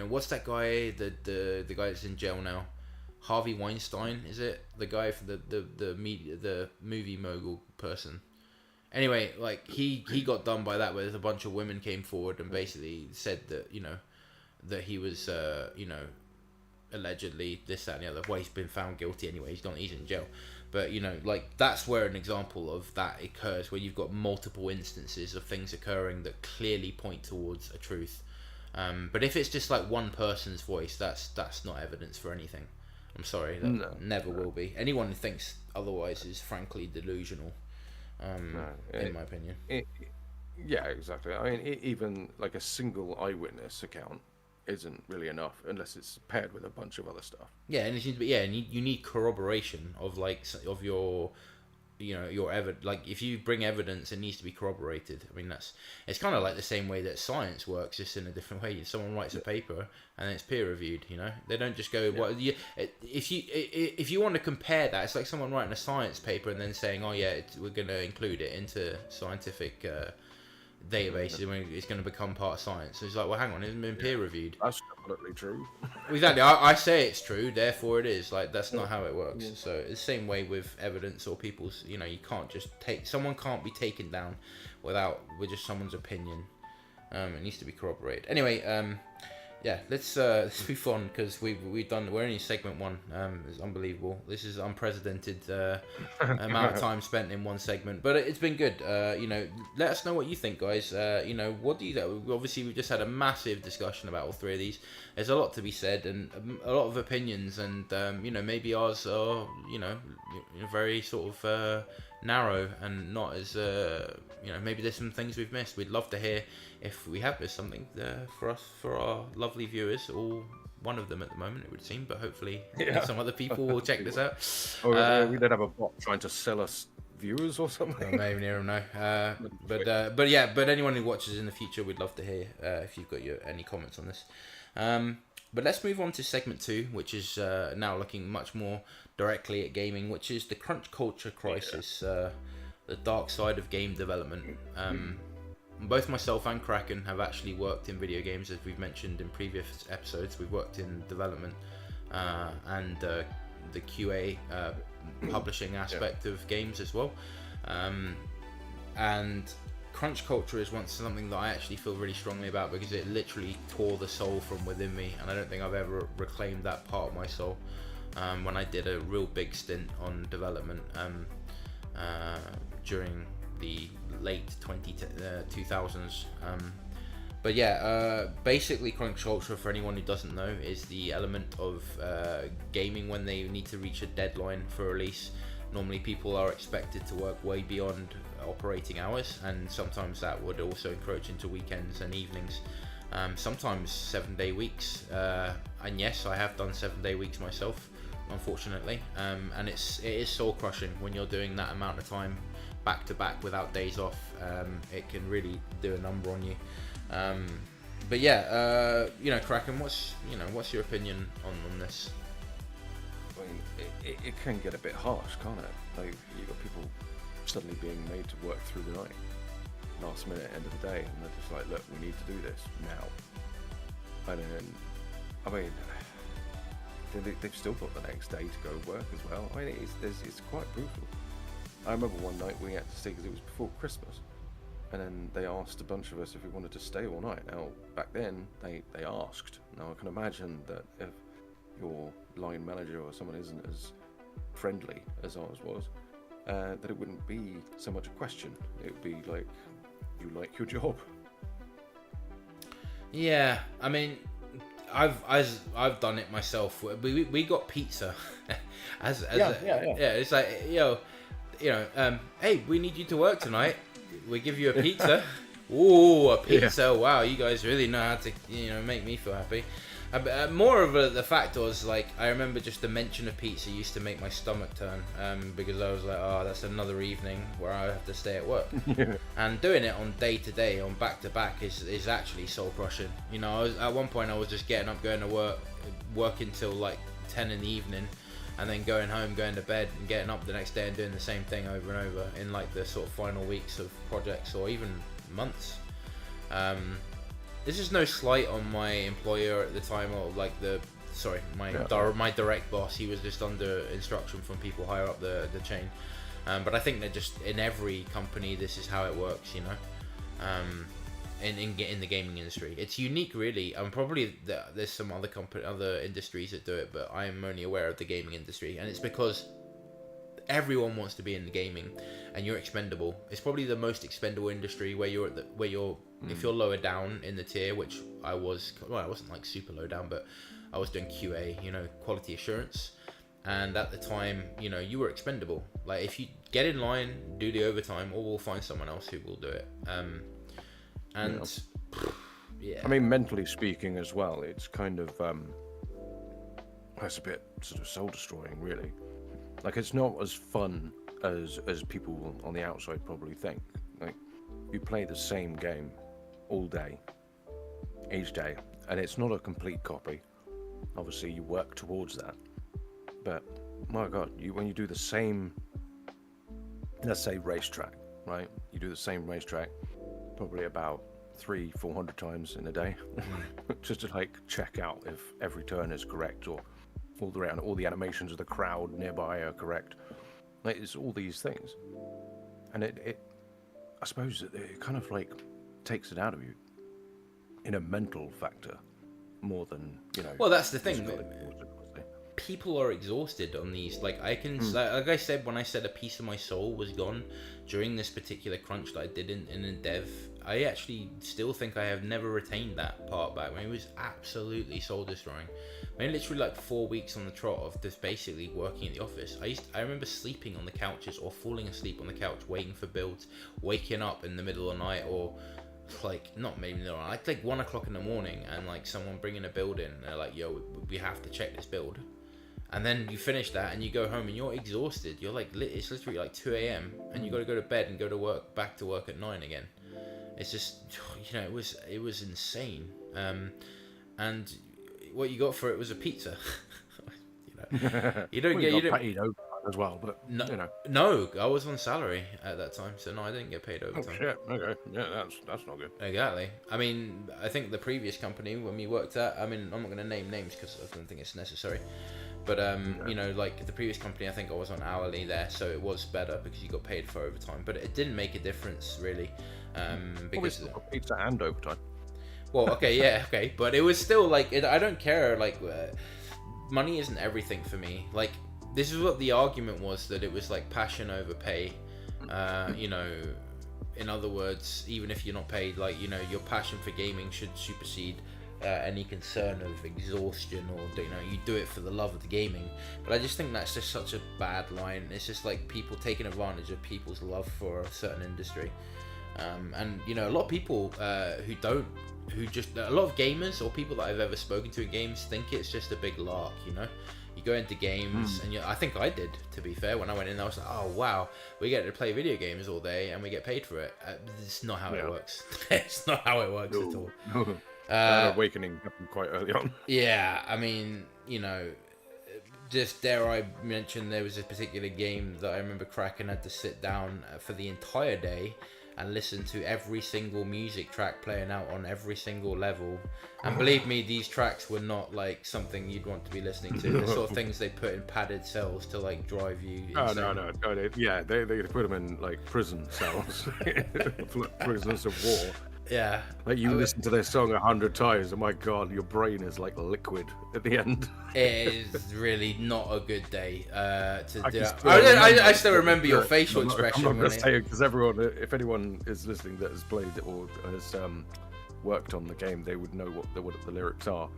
S1: what's that guy, the guy that's in jail now, Harvey Weinstein, is it, the guy for the movie mogul person? Anyway, like, he got done by that, where a bunch of women came forward and basically said that that he was allegedly this, that and the other. Well, he's been found guilty anyway, he's in jail. But like, that's where an example of that occurs, where you've got multiple instances of things occurring that clearly point towards a truth. But if it's just like one person's voice, that's not evidence for anything. I'm sorry, that never will be. Anyone who thinks otherwise is frankly delusional, in my opinion.
S2: Yeah, exactly. I mean, even like a single eyewitness account isn't really enough unless it's paired with a bunch of other stuff.
S1: Yeah, and you need corroboration of your your evidence. Like, if you bring evidence, it needs to be corroborated. I mean, it's kind of like the same way that science works, just in a different way. Someone writes a paper and it's peer reviewed. They don't just go. Well, if you want to compare that, it's like someone writing a science paper and then saying, oh yeah, we're going to include it into scientific databases when it's going to become part of science. So it's like, well, hang on, it hasn't been peer reviewed.
S2: That's definitely true.
S1: Exactly. I say it's true, therefore it is. Like, that's not how it works. Yeah. So it's the same way with evidence or people's. You can't just someone can't be taken down with just someone's opinion. It needs to be corroborated. Anyway, let's move on, because we're only in segment 1. It's unbelievable. This is unprecedented amount of time spent in one segment, but it's been good. Let us know what you think, guys. What do you think? Obviously, we've just had a massive discussion about all three of these. There's a lot to be said and a lot of opinions, and maybe ours are very sort of narrow and not as maybe there's some things we've missed. We'd love to hear if we have missed something for our lovely viewers, or one of them at the moment, it would seem, but hopefully some other people will check this out.
S2: We don't have a bot trying to sell us viewers or something.
S1: Maybe near them, no. But anyone who watches in the future, we'd love to hear if you've got any comments on this. But let's move on to segment 2, which is now looking much more directly at gaming, which is the crunch culture crisis, the dark side of game development. Both myself and Kraken have actually worked in video games, as we've mentioned in previous episodes. We've worked in development and the QA publishing aspect of games as well. And crunch culture is something that I actually feel really strongly about, because it literally tore the soul from within me, and I don't think I've ever reclaimed that part of my soul when I did a real big stint on development during the late 2000s. Basically crunch culture, for anyone who doesn't know, is the element of gaming when they need to reach a deadline for release. Normally people are expected to work way beyond operating hours, and sometimes that would also encroach into weekends and evenings. Sometimes 7-day weeks, and yes, I have done 7-day weeks myself, unfortunately, and it is soul crushing when you're doing that amount of time back to back without days off. It can really do a number on you. Kraken, what's your opinion on this?
S2: I mean, it can get a bit harsh, can't it? Like, you've got people suddenly being made to work through the night, last minute, end of the day, and they're just like, look, we need to do this now. And then, I mean, they've still got the next day to go to work as well. I mean, it's quite brutal. I remember one night we had to stay because it was before Christmas, and then they asked a bunch of us if we wanted to stay all night. Now, back then, they asked. Now, I can imagine that if your line manager or someone isn't as friendly as ours was, that it wouldn't be so much a question. It would be like, you like your job.
S1: Yeah, I mean, I've done it myself. We got pizza, It's like, hey, we need you to work tonight. We give you a pizza. Ooh, a pizza! Yeah. Wow, you guys really know how to make me feel happy. More of the fact was, like, I remember just the mention of pizza used to make my stomach turn, because I was like, oh, that's another evening where I have to stay at work. And doing it on day to day, on back to back, is actually soul crushing. At one point I was just getting up, going to work until like 10 in the evening, and then going home, going to bed, and getting up the next day and doing the same thing over and over in like the sort of final weeks of projects or even months. This is no slight on my employer at the time, or like my direct boss. He was just under instruction from people higher up the chain. But I think that just in every company, this is how it works, in the gaming industry. It's unique, really. Probably there's some other industries that do it, but I am only aware of the gaming industry, and it's because everyone wants to be in the gaming, and you're expendable. It's probably the most expendable industry where if you're lower down in the tier, which I wasn't like super low down, but I was doing QA, quality assurance, and at the time, you were expendable. Like, if you get in line, do the overtime, or we'll find someone else who will do it. Yeah.
S2: I mean, mentally speaking as well, it's kind of that's a bit sort of soul destroying, really. Like, it's not as fun as people on the outside probably think. Like, you play the same game all day, each day, and it's not a complete copy. Obviously, you work towards that. But, my God, when you do the same, let's say, racetrack, right? You do the same racetrack probably about 300-400 times in a day, just to, like, check out if every turn is correct, or all the animations of the crowd nearby are correct. Like, it's all these things, and it I suppose it kind of like takes it out of you in a mental factor more than
S1: Well, that's the thing. People are exhausted on these. Like, I can, like I said, when I said a piece of my soul was gone during this particular crunch that I did in dev, I actually still think I have never retained that part back. It was absolutely soul destroying. Literally like 4 weeks on the trot of just basically working in the office. I remember sleeping on the couches or falling asleep on the couch waiting for builds, waking up in the middle of the night, or like, not maybe no, like 1 o'clock in the morning, and like someone bringing a build in, and they're like, yo, we have to check this build. And then you finish that and you go home and you're exhausted. You're like, it's literally like 2 a.m. and you got to go to bed and go to work, back to work at 9 again. It's just, it was insane. And what you got for it was a pizza. You don't get
S2: paid overtime as well, but
S1: no, I was on salary at that time, so no, I didn't get paid overtime.
S2: Oh shit, okay, yeah, that's not good.
S1: Exactly. I mean, I think the previous company when we worked at, I'm not going to name names because I don't think it's necessary, but like the previous company, I think I was on hourly there, so it was better because you got paid for overtime, but it didn't make a difference really, because
S2: pizza and overtime.
S1: Well, okay, yeah, okay, but it was still like, I don't care, like, money isn't everything for me. Like, this is what the argument was, that it was like passion over pay. In other words, even if you're not paid, like, your passion for gaming should supersede any concern of exhaustion, or you do it for the love of the gaming. But I just think that's just such a bad line. It's just like people taking advantage of people's love for a certain industry. And a lot of people a lot of gamers or people that I've ever spoken to in games think it's just a big lark. You go into games, and I think I did, to be fair. When I went in, I was like, oh wow, we get to play video games all day and we get paid for it. It's not how it works. It's not how it works at all.
S2: That awakening happened quite early on.
S1: Yeah, I mean, just dare I mention, there was a particular game that I remember Kraken had to sit down for the entire day and listen to every single music track playing out on every single level. And believe me, these tracks were not like something you'd want to be listening to. The sort of things they put in padded cells to like drive you insane.
S2: Oh no! They put them in like prison cells, prisoners of war.
S1: Yeah.
S2: Like you listen to their song 100 times, and my God, your brain is like liquid at the end.
S1: It is really not a good day to do that. I still remember your facial expression.
S2: I'm not going to say it because everyone, if anyone is listening that has played it or has worked on the game, they would know what the lyrics are.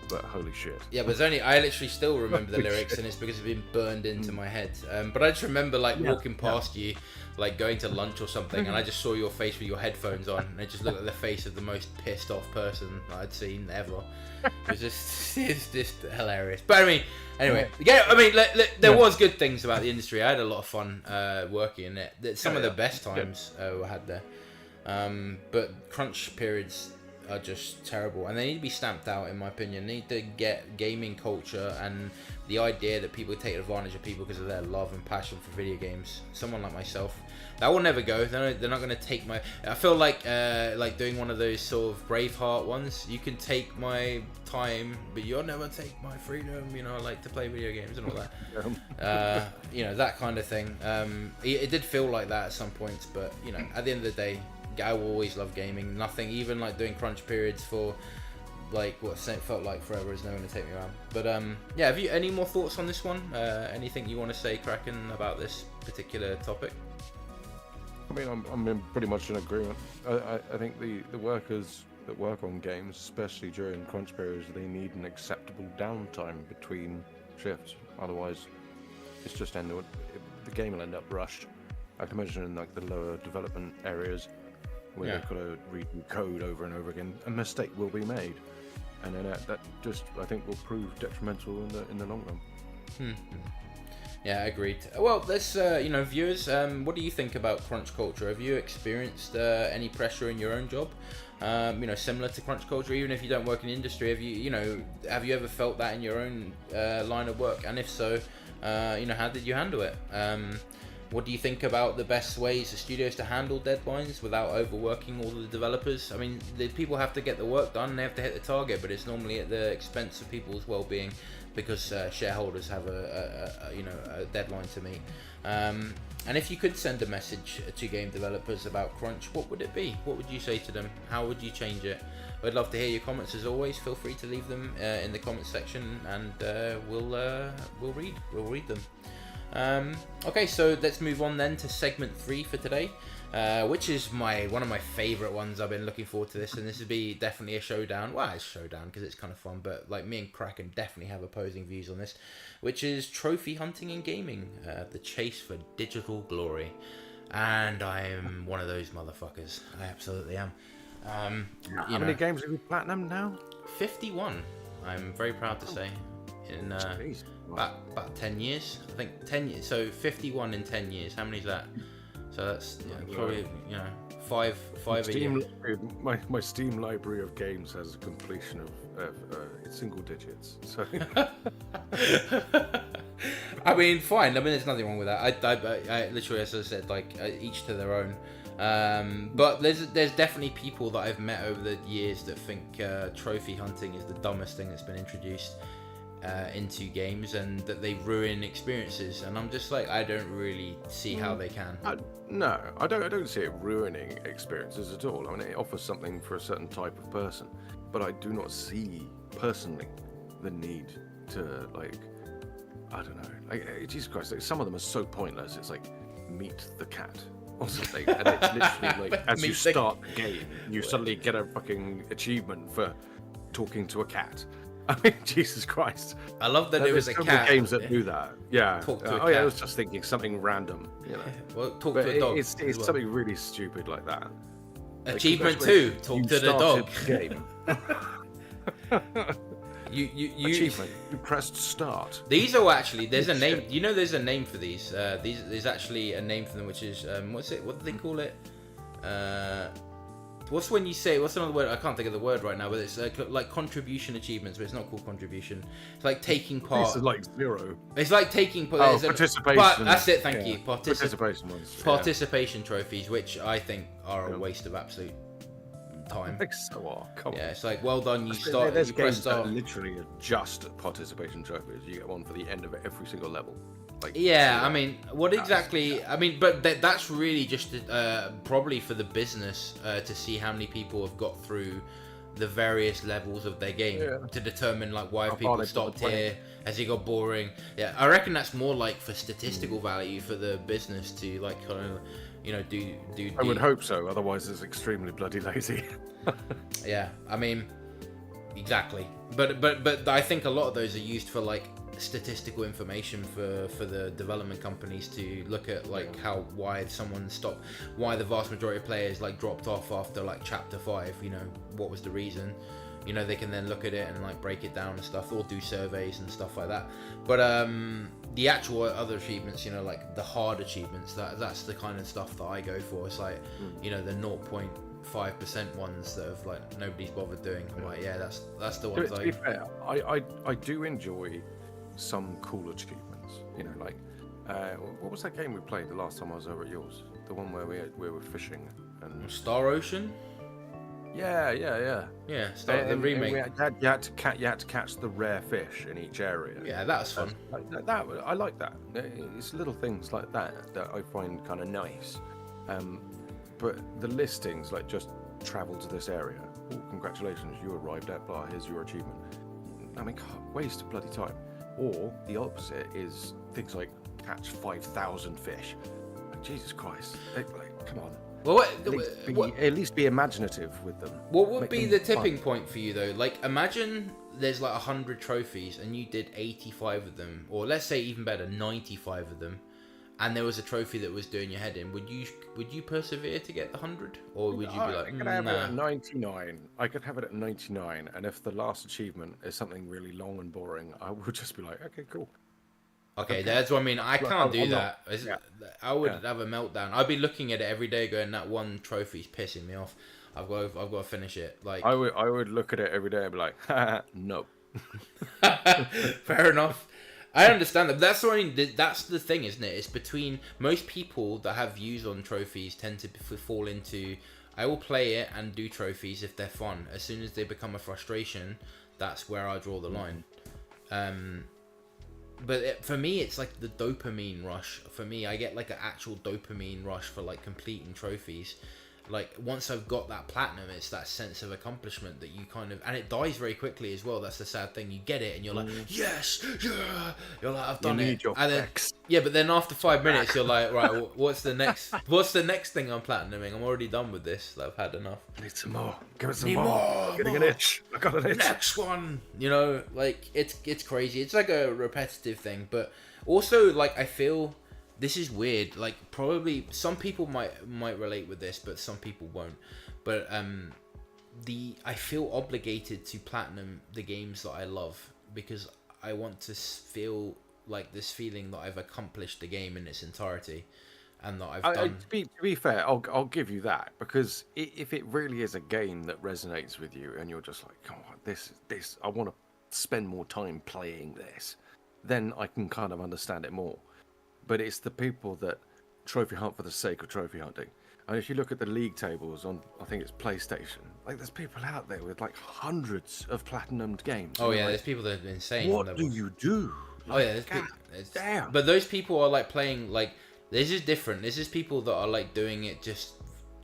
S2: But holy shit.
S1: Yeah, but I literally still remember the lyrics, and it's because it's been burned into my head. But I just remember like walking past you, like going to lunch or something, and I just saw your face with your headphones on, and it just looked like the face of the most pissed off person I'd seen ever. It's just hilarious. But I mean, anyway, there was good things about the industry. I had a lot of fun working in it. Some of the best times I had there. But crunch periods are just terrible, and they need to be stamped out, in my opinion. They need to get gaming culture and the idea that people take advantage of people because of their love and passion for video games. Someone like myself, that will never go. They're not going to take my. I feel like doing one of those sort of Braveheart ones. You can take my time, but you'll never take my freedom. You know, I like to play video games and all that. That kind of thing. It did feel like that at some points, but at the end of the day, I will always love gaming. Nothing, even like doing crunch periods for like what felt like forever, is never going to take me around. But have you any more thoughts on this one? Anything you want to say, Kraken, about this particular topic?
S2: I mean, I'm pretty much in agreement. I think the workers that work on games, especially during crunch periods, they need an acceptable downtime between shifts. Otherwise, it's just the game will end up rushed. I can imagine in like the lower development areas, where they've got to read code over and over again, a mistake will be made, and then that just, I think, will prove detrimental in the long run.
S1: Yeah, agreed. Well, let's viewers, what do you think about crunch culture? Have you experienced any pressure in your own job? Similar to crunch culture, even if you don't work in the industry, have you ever felt that in your own line of work? And if so, how did you handle it? What do you think about the best ways for studios to handle deadlines without overworking all the developers? I mean, the people have to get the work done, they have to hit the target, but it's normally at the expense of people's well-being because shareholders have a deadline to meet. And if you could send a message to game developers about crunch, what would it be? What would you say to them? How would you change it? I'd love to hear your comments as always. Feel free to leave them in the comments section, and we'll read them. Okay, so let's move on then to segment 3 for today, which is one of my favorite ones. I've been looking forward to this, and this would be definitely a showdown. Well, it's a showdown because it's kind of fun, but like me and Kraken definitely have opposing views on this, which is trophy hunting in gaming, the chase for digital glory. And I am one of those motherfuckers. I absolutely am.
S2: How many games have you platinum now?
S1: 51. I'm very proud to say. In about 10 years, I think 10 years. So 51 in 10 years. How many is that? So that's probably five a year.
S2: My Steam library of games has a completion of single digits. So
S1: I mean, fine. I mean, there's nothing wrong with that. I literally, as I said, like each to their own. But there's definitely people that I've met over the years that think trophy hunting is the dumbest thing that's been introduced into games, and that they ruin experiences. And I'm just like, I don't really see how they can.
S2: No, I don't see it ruining experiences at all. I mean, it offers something for a certain type of person, but I do not see personally the need to, like, I don't know, like, Jesus Christ, like, some of them are so pointless. It's like meet the cat or something, and it's literally like as you start the game, you suddenly get a fucking achievement for talking to a cat. I mean, Jesus Christ!
S1: I love that it was a cat.
S2: Games that do that, yeah.
S1: Talk to a cat.
S2: Yeah, I was just thinking something random,
S1: Well, talk to a dog.
S2: It's something really stupid like that.
S1: Achievement 2: talk to the dog.
S2: Game.
S1: You
S2: achievement. You pressed start.
S1: These are actually, there's a name. You know, there's a name for these. There's actually a name for them, which is what do they call it? what's when you say, what's another word? I can't think of the word right now, but it's like contribution achievements, but it's not called contribution. It's like taking part.
S2: This is like 0.
S1: It's like taking part.
S2: Oh, participation.
S1: That's it. Thank you.
S2: Participation ones.
S1: Participation trophies, which I think are a waste of absolute time.
S2: I think so are. Come on.
S1: Yeah, it's like, well done. You start.
S2: There's
S1: You press
S2: games that
S1: start.
S2: are literally just participation trophies. You get one for the end of every single level. Like,
S1: Yeah, I mean, what exactly? I mean, but that's really just probably for the business to see how many people have got through the various levels of their game to determine like why people stopped here. Has it got boring? Yeah, I reckon that's more like for statistical value for the business to like kind of, you know, do.
S2: I would hope so. Otherwise, it's extremely bloody lazy.
S1: Yeah, I mean, exactly. But I think a lot of those are used for like statistical information for the development companies to look at, like why someone stopped, why the vast majority of players like dropped off after like chapter 5, you know, what was the reason. You know, they can then look at it and like break it down and stuff, or do surveys and stuff like that. But the actual other achievements, you know, like the hard achievements, that's the kind of stuff that I go for. It's like, you know, the 0.5% ones that have like nobody's bothered doing. I'm like, yeah, that's the ones.
S2: To be fair, I do enjoy some cool achievements. You know, like what was that game we played the last time I was over at yours? The one where we were fishing and
S1: Star Ocean.
S2: Yeah.
S1: The remake.
S2: You had to catch the rare fish in each area.
S1: Yeah, that was fun.
S2: I like that. It's little things like that I find kind of nice. But the listings, like just travel to this area. Oh, congratulations, you arrived at blah. Here's your achievement. I mean, waste of bloody time. Or the opposite is things like catch 5,000 fish. Like, Jesus Christ! Like, come on.
S1: Well,
S2: at least be imaginative with them.
S1: What would be the tipping point for you though? Like, imagine there's like 100 trophies and you did 85 of them, or let's say even better, 95 of them, and there was a trophy that was doing your head in. Would you persevere to get the 100, or would you be like,
S2: I could have it at 99. I could have it at 99, and if the last achievement is something really long and boring, I would just be like, okay, cool.
S1: Okay, that's what I mean. I can't do that. I would have a meltdown. I'd be looking at it every day, going, "That one trophy's pissing me off. I've got to finish it." Like
S2: I would look at it every day and be like, no.
S1: Fair enough. I understand that. But that's what I mean. That's the thing, isn't it? It's between most people that have views on trophies tend to fall into, I will play it and do trophies if they're fun. As soon as they become a frustration, that's where I draw the line. But for me, it's like the dopamine rush. For me, I get like an actual dopamine rush for like completing trophies. Like once I've got that platinum, it's that sense of accomplishment that you kind of, and it dies very quickly as well. That's the sad thing. You get it and you're like, yes, yeah. You're like, I've done it. And then, yeah, but then after 5 minutes, you're like, right, what's the next thing I'm platinuming? I'm already done with this. I've had enough.
S2: I need some more. Give it some more. I'm getting an itch. I got an itch.
S1: Next one. You know, like it's crazy. It's like a repetitive thing, but also like I feel. This is weird. Like probably some people might relate with this, but some people won't. But I feel obligated to platinum the games that I love because I want to feel like this feeling that I've accomplished the game in its entirety, and that I've done.
S2: To be fair, I'll give you that, because if it really is a game that resonates with you and you're just like, come on, this I want to spend more time playing this, then I can kind of understand it more. But it's the people that trophy hunt for the sake of trophy hunting. And if you look at the league tables on, I think it's PlayStation, like there's people out there with like hundreds of platinumed games.
S1: Oh yeah, there's people that are insane.
S2: What do you do?
S1: Like, oh yeah, damn. But those people are like playing, like, this is different. This is people that are like doing it just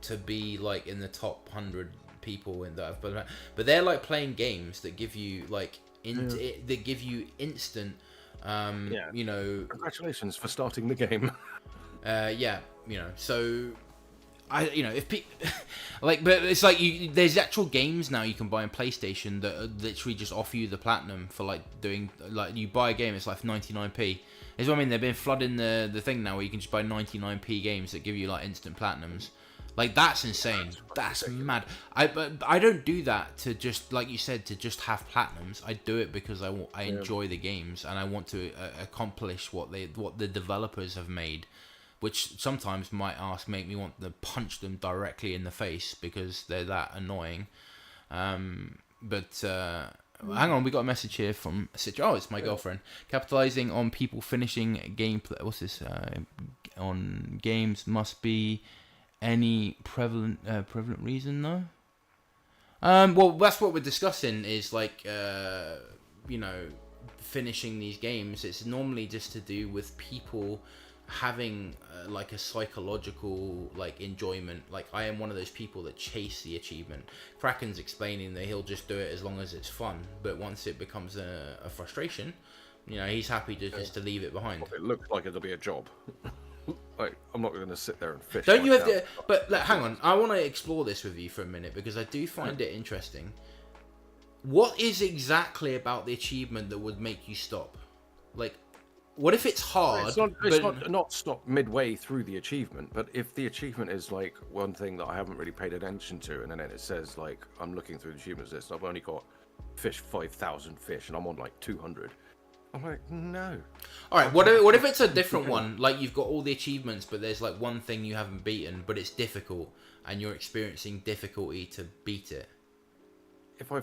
S1: to be like in the top 100 people in that. But they're like playing games that give you like that give you instant. You know,
S2: congratulations for starting the game.
S1: You know, so if like, but it's like there's actual games now you can buy on PlayStation that literally just offer you the platinum for like doing, like, you buy a game, it's like 99p. Is what I mean. They've been flooding the thing now where you can just buy 99p games that give you like instant platinums. Like, that's insane. That's mad. I don't do that to just, like you said, to just have platinums. I do it because I enjoy the games and I want to accomplish what the developers have made. which sometimes might make me want to punch them directly in the face because they're that annoying. But hang on, we got a message here from oh, it's my girlfriend. Capitalizing on people finishing gameplay. What's this? On games must be any prevalent reason though. Well, that's what we're discussing. Is like finishing these games. It's normally just to do with people having like a psychological like enjoyment. Like I am one of those people that chase the achievement. Kraken's explaining that he'll just do it as long as it's fun, but once it becomes a frustration, he's happy just to leave it behind.
S2: It looks like it'll be a job. Like I'm not going to sit there and fish.
S1: Don't you have to? But hang on, I want to explore this with you for a minute because I do find it interesting. What is exactly about the achievement that would make you stop? Like, what if it's hard?
S2: It's not stop midway through the achievement, but if the achievement is like one thing that I haven't really paid attention to, and then it says like I'm looking through the achievements list, I've only got fish 5,000 fish, and I'm on like 200. I'm like, no.
S1: All right, what if it's a different one? Like you've got all the achievements, but there's like one thing you haven't beaten, but it's difficult, and you're experiencing difficulty to beat it.
S2: If I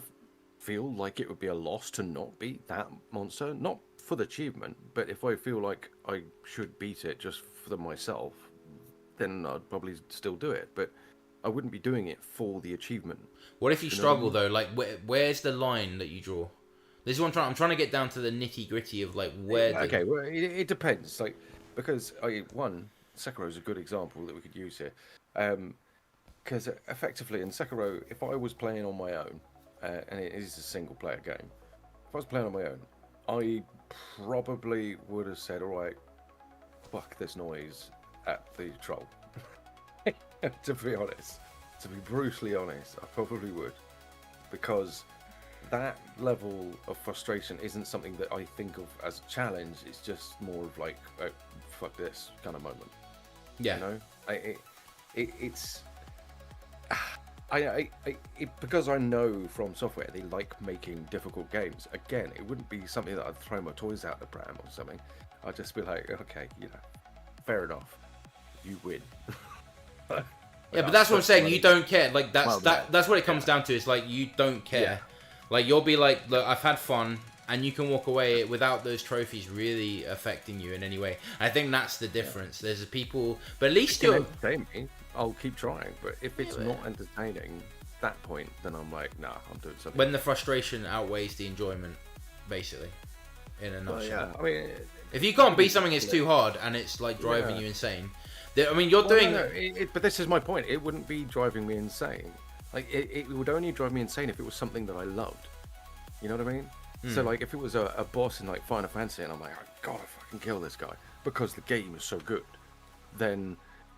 S2: feel like it would be a loss to not beat that monster, not for the achievement, but if I feel like I should beat it just for myself, then I'd probably still do it. But I wouldn't be doing it for the achievement.
S1: What if you struggle though? Like, where's the line that you draw? This is what I'm trying to get down to the nitty gritty of like where.
S2: Okay, well, it depends. Like because Sekiro is a good example that we could use here, because effectively in Sekiro, if I was playing on my own, and it is a single player game, if I was playing on my own, I probably would have said, all right, fuck this noise at the troll. To be honest, to be brutally honest, I probably would, because that level of frustration isn't something that I think of as a challenge. It's just more of like, oh, fuck this kind of moment.
S1: Yeah.
S2: It's because I know from software they like making difficult games. Again, it wouldn't be something that I'd throw my toys out the pram or something. I'd just be like, okay, fair enough, you win.
S1: Yeah, but that's what I'm saying. You don't care. Like that's what it comes down to. It's like you don't care. Yeah. Like you'll be like, look, I've had fun, and you can walk away without those trophies really affecting you in any way. I think that's the difference. There's people, but at least you're.
S2: Entertain me, I'll keep trying. But if it's not entertaining, that point, then I'm like, nah, I'm doing something.
S1: When the frustration outweighs the enjoyment, basically, in a nutshell.
S2: I mean,
S1: if you can't beat something, it's too hard, and it's like driving you insane. I mean, you're doing.
S2: No, but this is my point. It wouldn't be driving me insane. Like it would only drive me insane if it was something that I loved. You know what I mean? So like if it was a boss in like Final Fantasy and I'm like, oh, God, I fucking kill this guy because the game is so good, then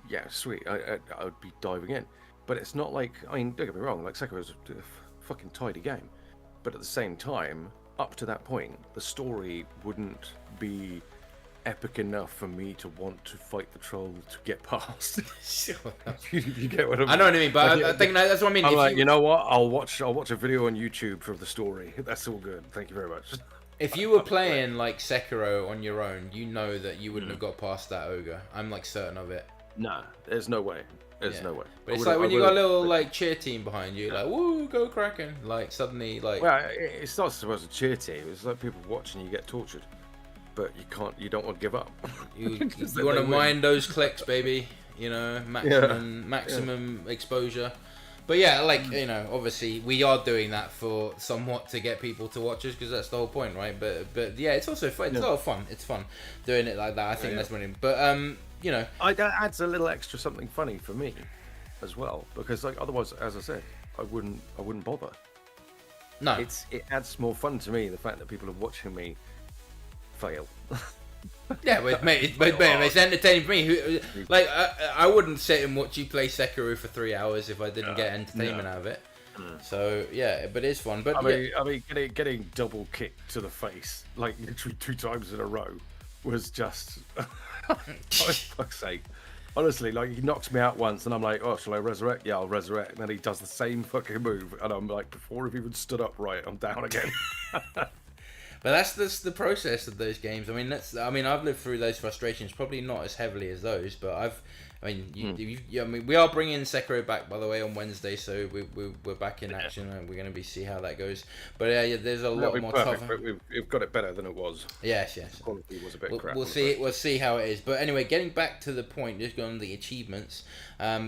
S2: yeah, sweet, I would be diving in. But it's not like, I mean, don't get me wrong, like Sekiro is a fucking tidy game, but at the same time, up to that point, the story wouldn't be epic enough for me to want to fight the troll to get past. You get what I mean?
S1: I know what I mean, but I think that's what I mean.
S2: I'm like, you know what? I'll watch a video on YouTube for the story. That's all good. Thank you very much.
S1: If you were playing like Sekiro on your own, you know that you wouldn't have got past that ogre. I'm like certain of it.
S2: Nah, there's no way. There's no way.
S1: But it's like when you got a little like cheer team behind you, like woo, go Kraken! Like suddenly, like.
S2: Well, it's not supposed to cheer team. It's like people watching you get tortured. But you don't want to give up.
S1: You want to mind those clicks, baby. Maximum exposure. But yeah, like, obviously we are doing that for somewhat to get people to watch us because that's the whole point, right? But yeah, it's also fun. It's a lot of fun. It's fun doing it like that. I think that's brilliant. But
S2: that adds a little extra something funny for me as well, because like otherwise, as I said, I wouldn't bother.
S1: No,
S2: it adds more fun to me, the fact that people are watching me fail.
S1: Yeah, but mate, it's entertaining for me. Like, I wouldn't sit and watch you play Sekiro for 3 hours if I didn't get entertainment out of it. So yeah, but it's fun. But
S2: I mean, getting double kicked to the face, like literally 2 times in a row, was just for fuck's sake. Honestly, like he knocks me out once, and I'm like, oh, shall I resurrect? Yeah, I'll resurrect. And then he does the same fucking move, and I'm like, before I've even stood up right, I'm down again.
S1: But that's the process of those games. I mean, I've lived through those frustrations, probably not as heavily as those, but I mean, we are bringing Sekiro back, by the way, on Wednesday, so we're back in action, and we're going to see how that goes. But yeah, there's a lot more
S2: perfect,
S1: tougher.
S2: but we've got it better than it was.
S1: Yes.
S2: The quality was a bit crap.
S1: We'll see how it is. But anyway, getting back to the point, just going on the achievements.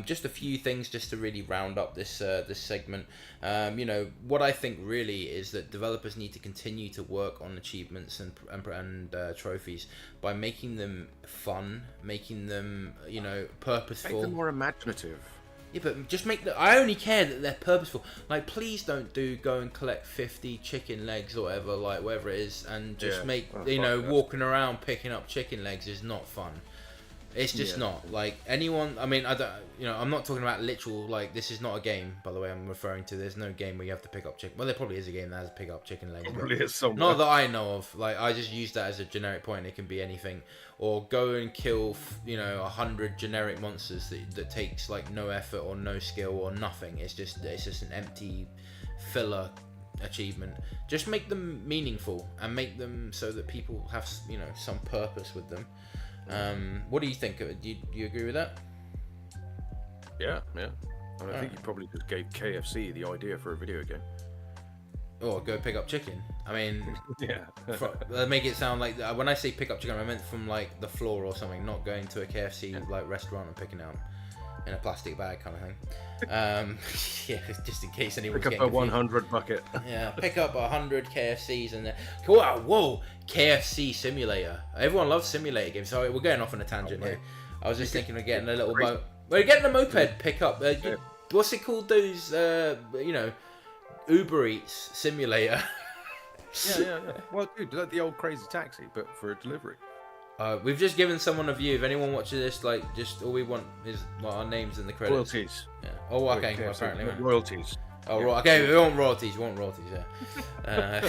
S1: Just a few things just to really round up this segment. What I think really is that developers need to continue to work on achievements and trophies by making them fun, making them purposeful.
S2: Make them more imaginative.
S1: Yeah, but just I only care that they're purposeful. Like, please don't go and collect 50 chicken legs or whatever, like whatever it is, and just walking around picking up chicken legs is not fun. It's just not. Like, anyone, I mean, I'm not talking about literal, like, this is not a game, by the way, I'm referring to. There's no game where you have to pick up chicken. Well, there probably is a game that has to pick up chicken legs.
S2: Probably is somewhere.
S1: Not that I know of. Like, I just use that as a generic point. It can be anything. Or go and kill, 100 generic monsters that takes, like, no effort or no skill or nothing. It's just an empty filler achievement. Just make them meaningful and make them so that people have, some purpose with them. What do you think? Do you agree with that?
S2: Yeah. I think you probably just gave KFC the idea for a video game.
S1: Or go pick up chicken. I mean,
S2: yeah.
S1: Make it sound like when I say pick up chicken, I meant from like the floor or something, not going to a KFC like restaurant and picking it up in a plastic bag kind of thing. Just in case anyone's
S2: pick up a 100 bucket.
S1: Yeah, pick up 100 KFCs and then whoa, KFC simulator. Everyone loves simulator games. Sorry, we're going off on a tangent here. I was just thinking of getting a little we're getting a moped pickup. What's it called? Those Uber Eats simulator.
S2: Yeah. Well, dude, like the old Crazy Taxi, but for a delivery.
S1: We've just given someone a view. If anyone watches this, like, just all we want is our names in the credits.
S2: Royalties.
S1: Yeah. Oh, okay. Well, apparently.
S2: Royalties.
S1: Oh, yeah. Okay. We want royalties. Yeah.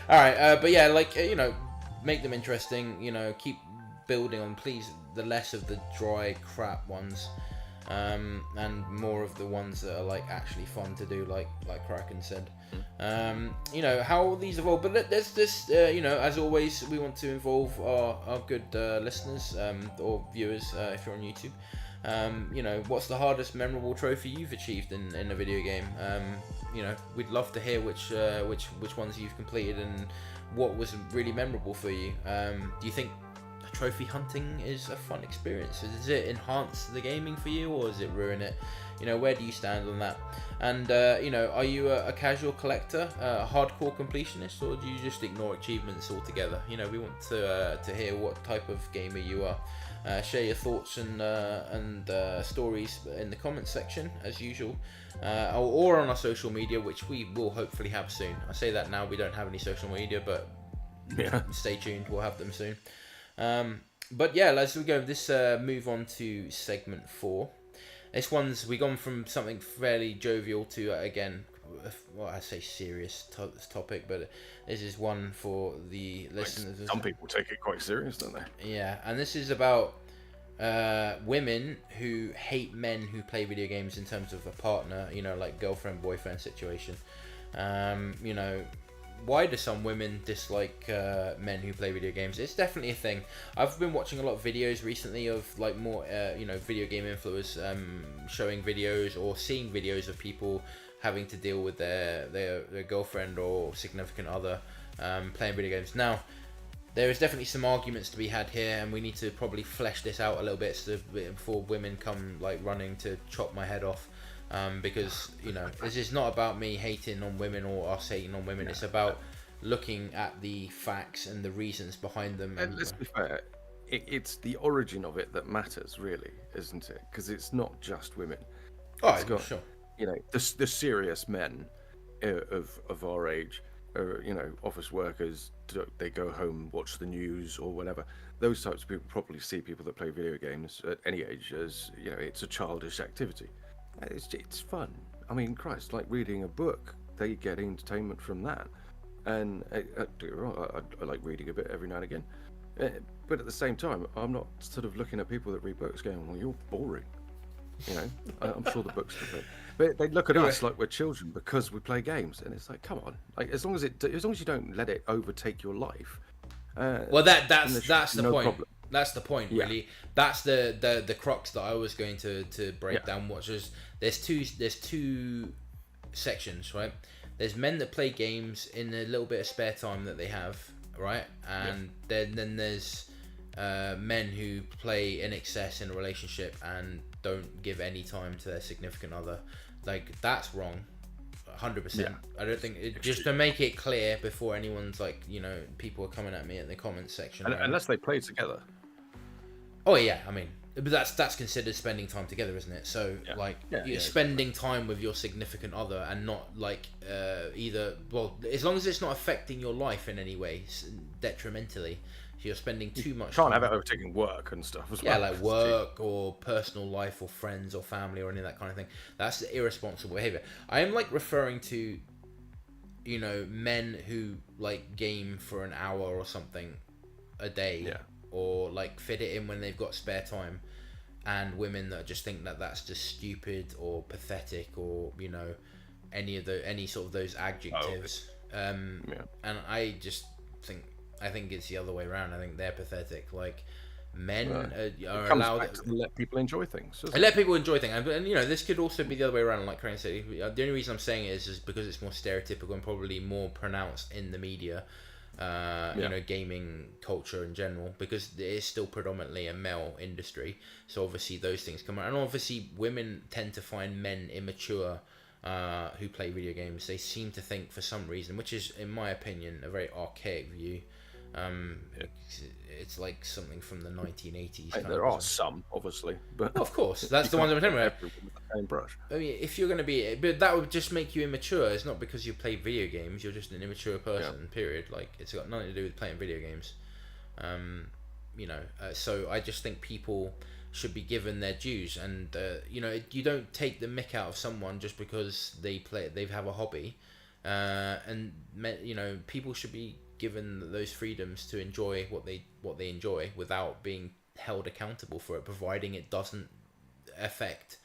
S1: All right. But yeah, like, make them interesting. Keep building on, please, the less of the dry crap ones. And more of the ones that are like actually fun to do, like Kraken said. How these evolve, but there's this, as always, we want to involve our good listeners or viewers if you're on YouTube. What's the hardest memorable trophy you've achieved in a video game? We'd love to hear which ones you've completed and what was really memorable for you. Do you think trophy hunting is a fun experience? Does it enhance the gaming for you, or does it ruin it? Where do you stand on that? And are you a casual collector, a hardcore completionist, or do you just ignore achievements altogether? We want to hear what type of gamer you are. Share your thoughts and stories in the comments section as usual, or on our social media, which we will hopefully have soon. I say that now, we don't have any social media, but stay tuned, we'll have them soon. But yeah, as we go, this move on to segment 4. This one's, we've gone from something fairly jovial to, again, I say serious topic, but this is one for the listeners.
S2: Some people take it quite serious, don't they?
S1: Yeah, and this is about women who hate men who play video games in terms of a partner, like girlfriend, boyfriend situation. Why do some women dislike men who play video games? It's definitely a thing. I've been watching a lot of videos recently of like more, video game influencers showing videos or seeing videos of people having to deal with their girlfriend or significant other playing video games. Now, there is definitely some arguments to be had here, and we need to probably flesh this out a little bit before women come like running to chop my head off. Because this is not about me hating on women or us hating on women. It's about looking at the facts and the reasons behind them.
S2: And let's be fair, it's the origin of it that matters, really, isn't it? Because it's not just women.
S1: Oh, sure.
S2: The serious men of our age, office workers. They go home, watch the news or whatever. Those types of people probably see people that play video games at any age as it's a childish activity. It's fun. I mean, Christ, like reading a book, they get entertainment from that. And I like reading a bit every now and again. But at the same time, I'm not sort of looking at people that read books going, well, you're boring. I'm sure the books are good. But they look at us like we're children because we play games, and it's like, come on, like as long as you don't let it overtake your life.
S1: Well, that's the point.
S2: Problem.
S1: That's the point, really. Yeah. That's the crux that I was going to break down. Which is there's two sections, right? There's men that play games in a little bit of spare time that they have, right? And then there's men who play in excess in a relationship and don't give any time to their significant other. Like, that's wrong. 100%. Yeah. I don't think just to make it clear before anyone's like, people are coming at me in the comments section.
S2: Unless they play together.
S1: Oh yeah, I mean, but that's considered spending time together, isn't it? So you're spending time with your significant other and not like either. Well, as long as it's not affecting your life in any way detrimentally. If you're spending too much
S2: time. Have it overtaking work and stuff as well.
S1: Yeah, like work or personal life or friends or family or any of that kind of thing. That's irresponsible behavior. I am like referring to, men who like game for an hour or something a day. Yeah. Or like fit it in when they've got spare time, and women that just think that that's just stupid or pathetic or any sort of those adjectives. And I just think it's the other way around. I think they're pathetic. Like men are allowed
S2: to let people enjoy things.
S1: Let people enjoy things, and this could also be the other way around. Like Crane said, the only reason I'm saying it is because it's more stereotypical and probably more pronounced in the media. Gaming culture in general, because it is still predominantly a male industry, so obviously those things come out, and obviously women tend to find men immature who play video games. They seem to think for some reason, which is in my opinion a very archaic view. It's like something from the 1980s.
S2: There are some, obviously, but
S1: of course, that's the ones I'm talking about.
S2: Brush.
S1: I mean, if you're going to be, but that would just make you immature. It's not because you play video games. You're just an immature person. Period. Like, it's got nothing to do with playing video games. So I just think people should be given their dues, and you don't take the mick out of someone just because they have a hobby, and people should be given those freedoms to enjoy what they enjoy without being held accountable for it, providing it doesn't affect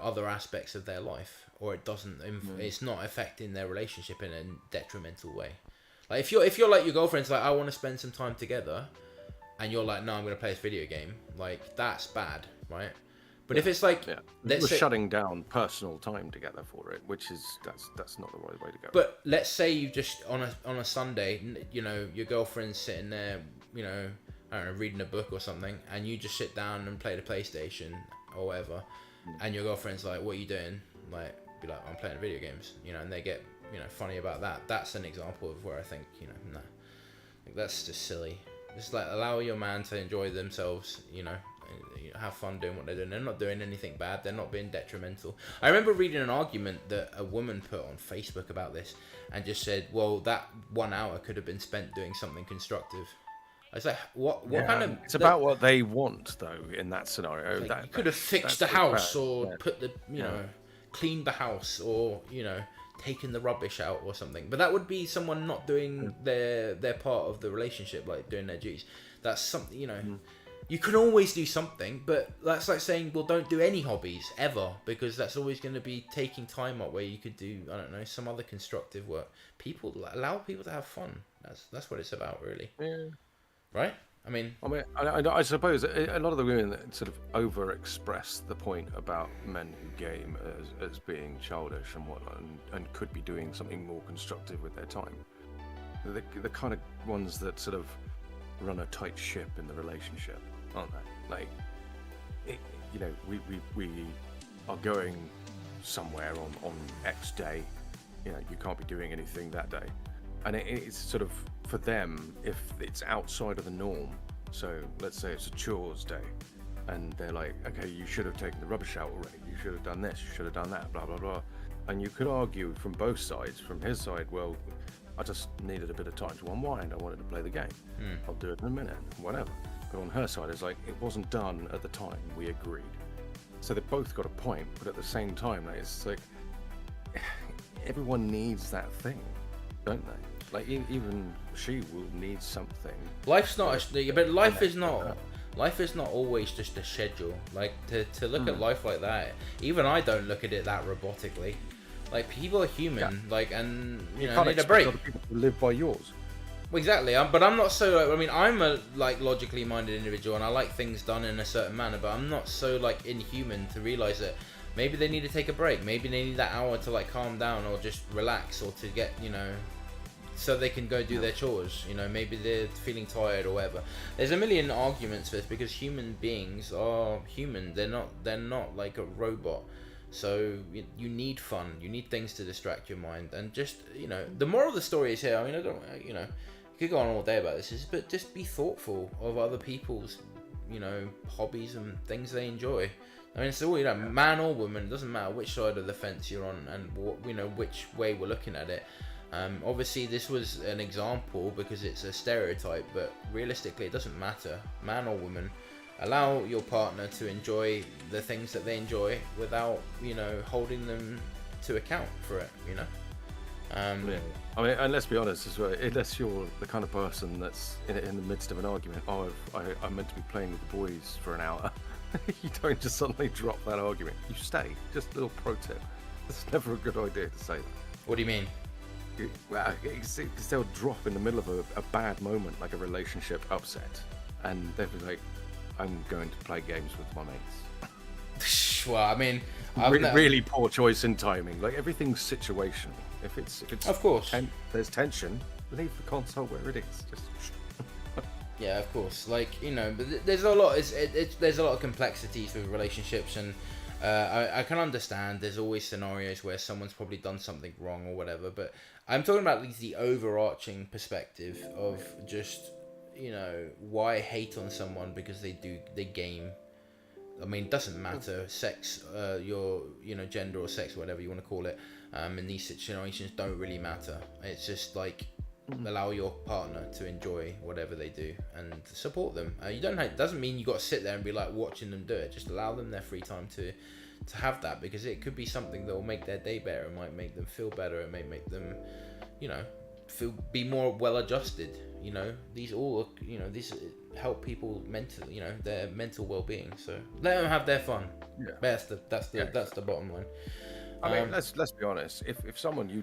S1: other aspects of their life, or it doesn't it's not affecting their relationship in a detrimental way. Like if you're like your girlfriend's like, I want to spend some time together, and you're like, no, I'm going to play this video game, like that's bad, right? But if it's like
S2: we're shutting down personal time together for it, which is that's not the right way to go.
S1: But let's say you just on a Sunday, your girlfriend's sitting there, I don't know, reading a book or something, and you just sit down and play the PlayStation or whatever, and your girlfriend's like, what are you doing? Like, be like, I'm playing video games, and they get funny about that. That's an example of where I think like that's just silly. Just like allow your man to enjoy themselves, have fun doing what they're doing. They're not doing anything bad. They're not being detrimental. I remember reading an argument that a woman put on Facebook about this and just said, well, that 1 hour could have been spent doing something constructive. I was like, what kind of...
S2: It's about what they want, though, in that scenario.
S1: Like, you could have fixed the house or put the, cleaned the house or, taken the rubbish out or something. But that would be someone not doing their part of the relationship, like doing their duties. That's something, You can always do something, but that's like saying, well, don't do any hobbies ever, because that's always going to be taking time up where you could do, I don't know, some other constructive work. Allow people to have fun. That's what it's about, really. Yeah. Right?
S2: I suppose a lot of the women that sort of over-express the point about men who game as being childish and whatnot, and could be doing something more constructive with their time. The kind of ones that sort of run a tight ship in the relationship, aren't they? Like, we are going somewhere on X day. You can't be doing anything that day, and it's sort of for them if it's outside of the norm. So let's say it's a chores day, and they're like, okay, you should have taken the rubbish out already. You should have done this. You should have done that. Blah blah blah. And you could argue from both sides. From his side, well, I just needed a bit of time to unwind. I wanted to play the game. I'll do it in a minute, whatever. But on her side, it's like, it wasn't done at the time we agreed. So they've both got a point, but at the same time, it's like, everyone needs that thing, don't they? Like, even she will need something.
S1: Life's not, but life is not life is not always just a schedule. Like, to look at life like that, even I don't look at it that robotically. Like, people are human, like, and you know, need a break.
S2: Other people to live by yours.
S1: Well, exactly. But I'm not so. Like, I mean, I'm a like logically minded individual, and I like things done in a certain manner. But I'm not so like inhuman to realize that maybe they need to take a break. Maybe they need that hour to like calm down or just relax, or to get, you know, so they can go do their chores. You know, maybe they're feeling tired or whatever. There's a million arguments for this because human beings are human. They're not like a robot. So you need fun. You need things to distract your mind, and just, you know, the moral of the story is here. I mean, I don't, you know, you could go on all day about this, but just be thoughtful of other people's, you know, hobbies and things they enjoy. I mean, it's all, you know, man or woman, it doesn't matter which side of the fence you're on and what, you know, which way we're looking at it. Obviously, this was an example because it's a stereotype, but realistically, it doesn't matter, man or woman. Allow your partner to enjoy the things that they enjoy without, you know, holding them to account for it, you know.
S2: I mean, and let's be honest as well, unless you're the kind of person that's in the midst of an argument, I'm meant to be playing with the boys for an hour. You don't just suddenly drop that argument. You stay. Just a little pro tip. It's never a good idea to say that.
S1: What do you mean?
S2: Well, because they'll drop in the middle of a bad moment, like a relationship upset, and they'll be like, I'm going to play games with my mates.
S1: Well, I mean,
S2: really poor choice in timing. Like, everything's situational. If it's
S1: of course
S2: there's tension, leave the console where it is. Just
S1: yeah, of course. Like, you know, but there's a lot. There's a lot of complexities with relationships, and I can understand. There's always scenarios where someone's probably done something wrong or whatever. But I'm talking about at least the overarching perspective of just, you know, why hate on someone because they game. I mean, it doesn't matter sex, your, you know, gender or sex, whatever you want to call it. In these situations, don't really matter. It's just like, allow your partner to enjoy whatever they do and support them. You don't have, doesn't mean you got to sit there and be like watching them do it. Just allow them their free time to have that, because it could be something that will make their day better. It might make them feel better. It may make them, you know, be more well adjusted. You know, these all, you know, these help people mentally, you know, their mental well-being. So let them have their fun. Yeah, that's the bottom line.
S2: I mean, let's be honest. If someone you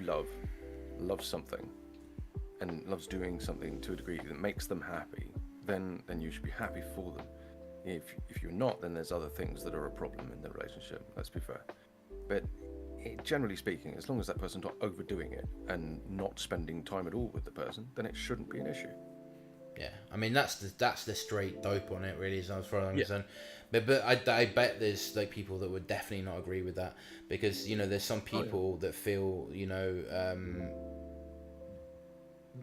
S2: loves something and loves doing something to a degree that makes them happy, then you should be happy for them. If you're not, then there's other things that are a problem in the relationship. Let's be fair. But generally speaking, as long as that person's not overdoing it and not spending time at all with the person, then it shouldn't be an issue.
S1: Yeah, I mean, that's the straight dope on it, really, as far as I'm concerned. But I bet there's like people that would definitely not agree with that, because, you know, there's some people that feel, you know,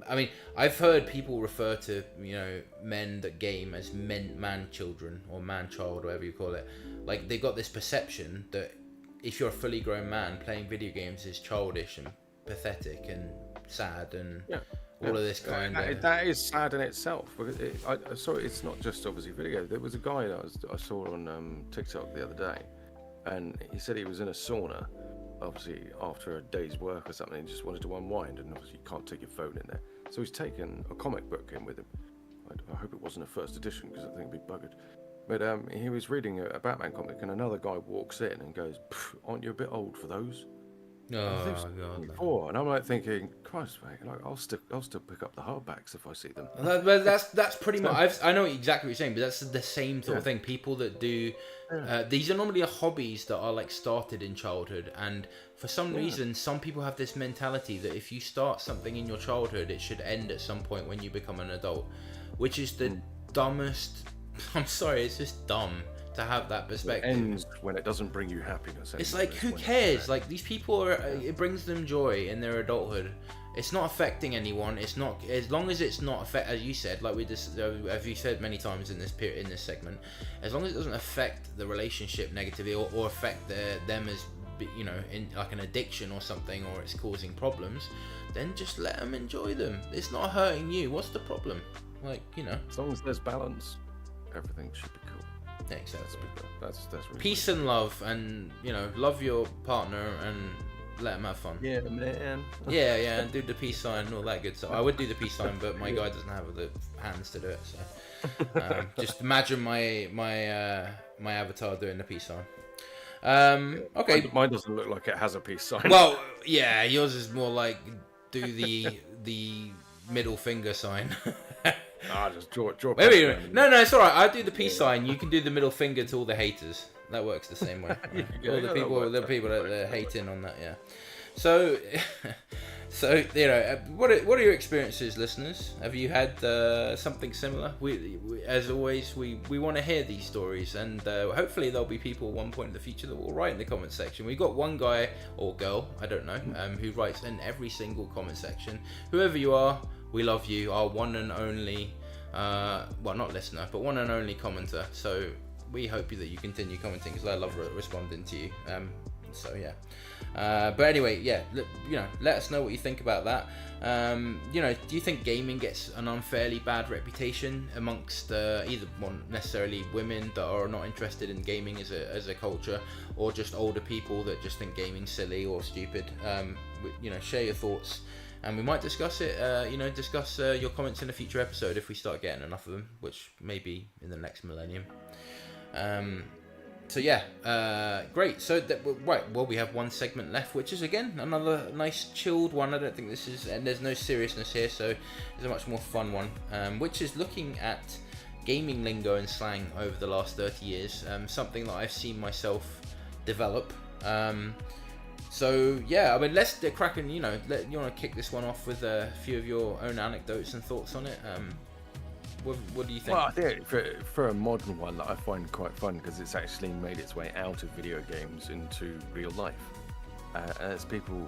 S1: I mean, I've heard people refer to, you know, men that game as man children or man child, whatever you call it. Like, they've got this perception that if you're a fully grown man, playing video games is childish and pathetic and sad and all of this kind of...
S2: That is sad in itself. Because I saw it's not just obviously video. There was a guy that I saw on TikTok the other day, and he said he was in a sauna, obviously after a day's work or something, and just wanted to unwind, and obviously you can't take your phone in there. So he's taken a comic book in with him. I hope it wasn't a first edition, because I think it'd be buggered. But he was reading a Batman comic, and another guy walks in and goes, "Aren't you a bit old for those?"
S1: Oh
S2: God! And I'm like thinking, Christ, mate, like, I'll still pick up the hardbacks if I see them.
S1: That's pretty much. I know exactly what you're saying, but that's the same sort of thing. People that do these are normally hobbies that are like started in childhood, and for some reason, some people have this mentality that if you start something in your childhood, it should end at some point when you become an adult, which is the dumbest. I'm sorry, it's just dumb to have that perspective.
S2: It ends when it doesn't bring you happiness.
S1: It's like, who cares? Like, these people are, it brings them joy in their adulthood. It's not affecting anyone. It's not, as long as it's not affect, as you said, like we just, as you said many times in this period, in this segment, as long as it doesn't affect the relationship negatively or affect them as, you know, in like an addiction or something, or it's causing problems, then just let them enjoy them. It's not hurting you. What's the problem? Like, you know,
S2: as long as there's balance, everything should be cool.
S1: Exactly.
S2: That's really
S1: peace and love, and, you know, love your partner, and let them have fun.
S2: Yeah, man.
S1: Yeah, and do the peace sign and all that good stuff. I would do the peace sign, but my guy doesn't have the hands to do it. So just imagine my avatar doing the peace sign. Okay.
S2: Mine doesn't look like it has a peace sign.
S1: Well, yeah, yours is more like do the middle finger sign.
S2: Just draw.
S1: Maybe no, it's all right. I do the peace sign. You can do the middle finger to all the haters. That works the same way. All the people that are hating on that, yeah. So, what are your experiences, listeners? Have you had something similar? We as always, we want to hear these stories, and hopefully there'll be people at one point in the future that will write in the comment section. We've got one guy or girl, I don't know, who writes in every single comment section. Whoever you are, we love you. Our one and only, well, not listener, but one and only commenter. So we hope that you continue commenting because I love responding to you. So yeah. But anyway, yeah, let us know what you think about that. Do you think gaming gets an unfairly bad reputation amongst either necessarily women that are not interested in gaming as a culture, or just older people that just think gaming's silly or stupid? Share your thoughts, and we might discuss it. Discuss your comments in a future episode if we start getting enough of them, which may be in the next millennium. So yeah, great. So we have one segment left, which is again another nice chilled one. I don't think this is, and there's no seriousness here, so it's a much more fun one, which is looking at gaming lingo and slang over the last 30 years. Something that I've seen myself develop. So yeah, I mean, let's crack and you want to kick this one off with a few of your own anecdotes and thoughts on it. What do you think?
S2: Well, I think for a modern one that I find quite fun because it's actually made its way out of video games into real life. And it's people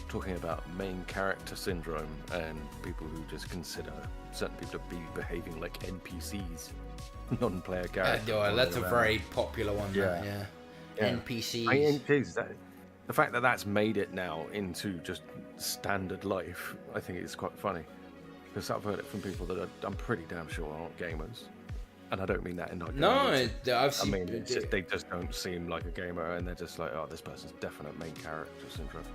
S2: talking about main character syndrome and people who just consider certain people to be behaving like NPCs, non-player characters.
S1: That's a very popular one. Yeah. NPCs.
S2: The fact that that's made it now into just standard life, I think it's quite funny. Because I've heard it from people that I'm pretty damn sure aren't gamers, and I don't mean that in like.
S1: No, I've seen.
S2: I mean, they just don't seem like a gamer, and they're just like, oh, this person's definite main character syndrome.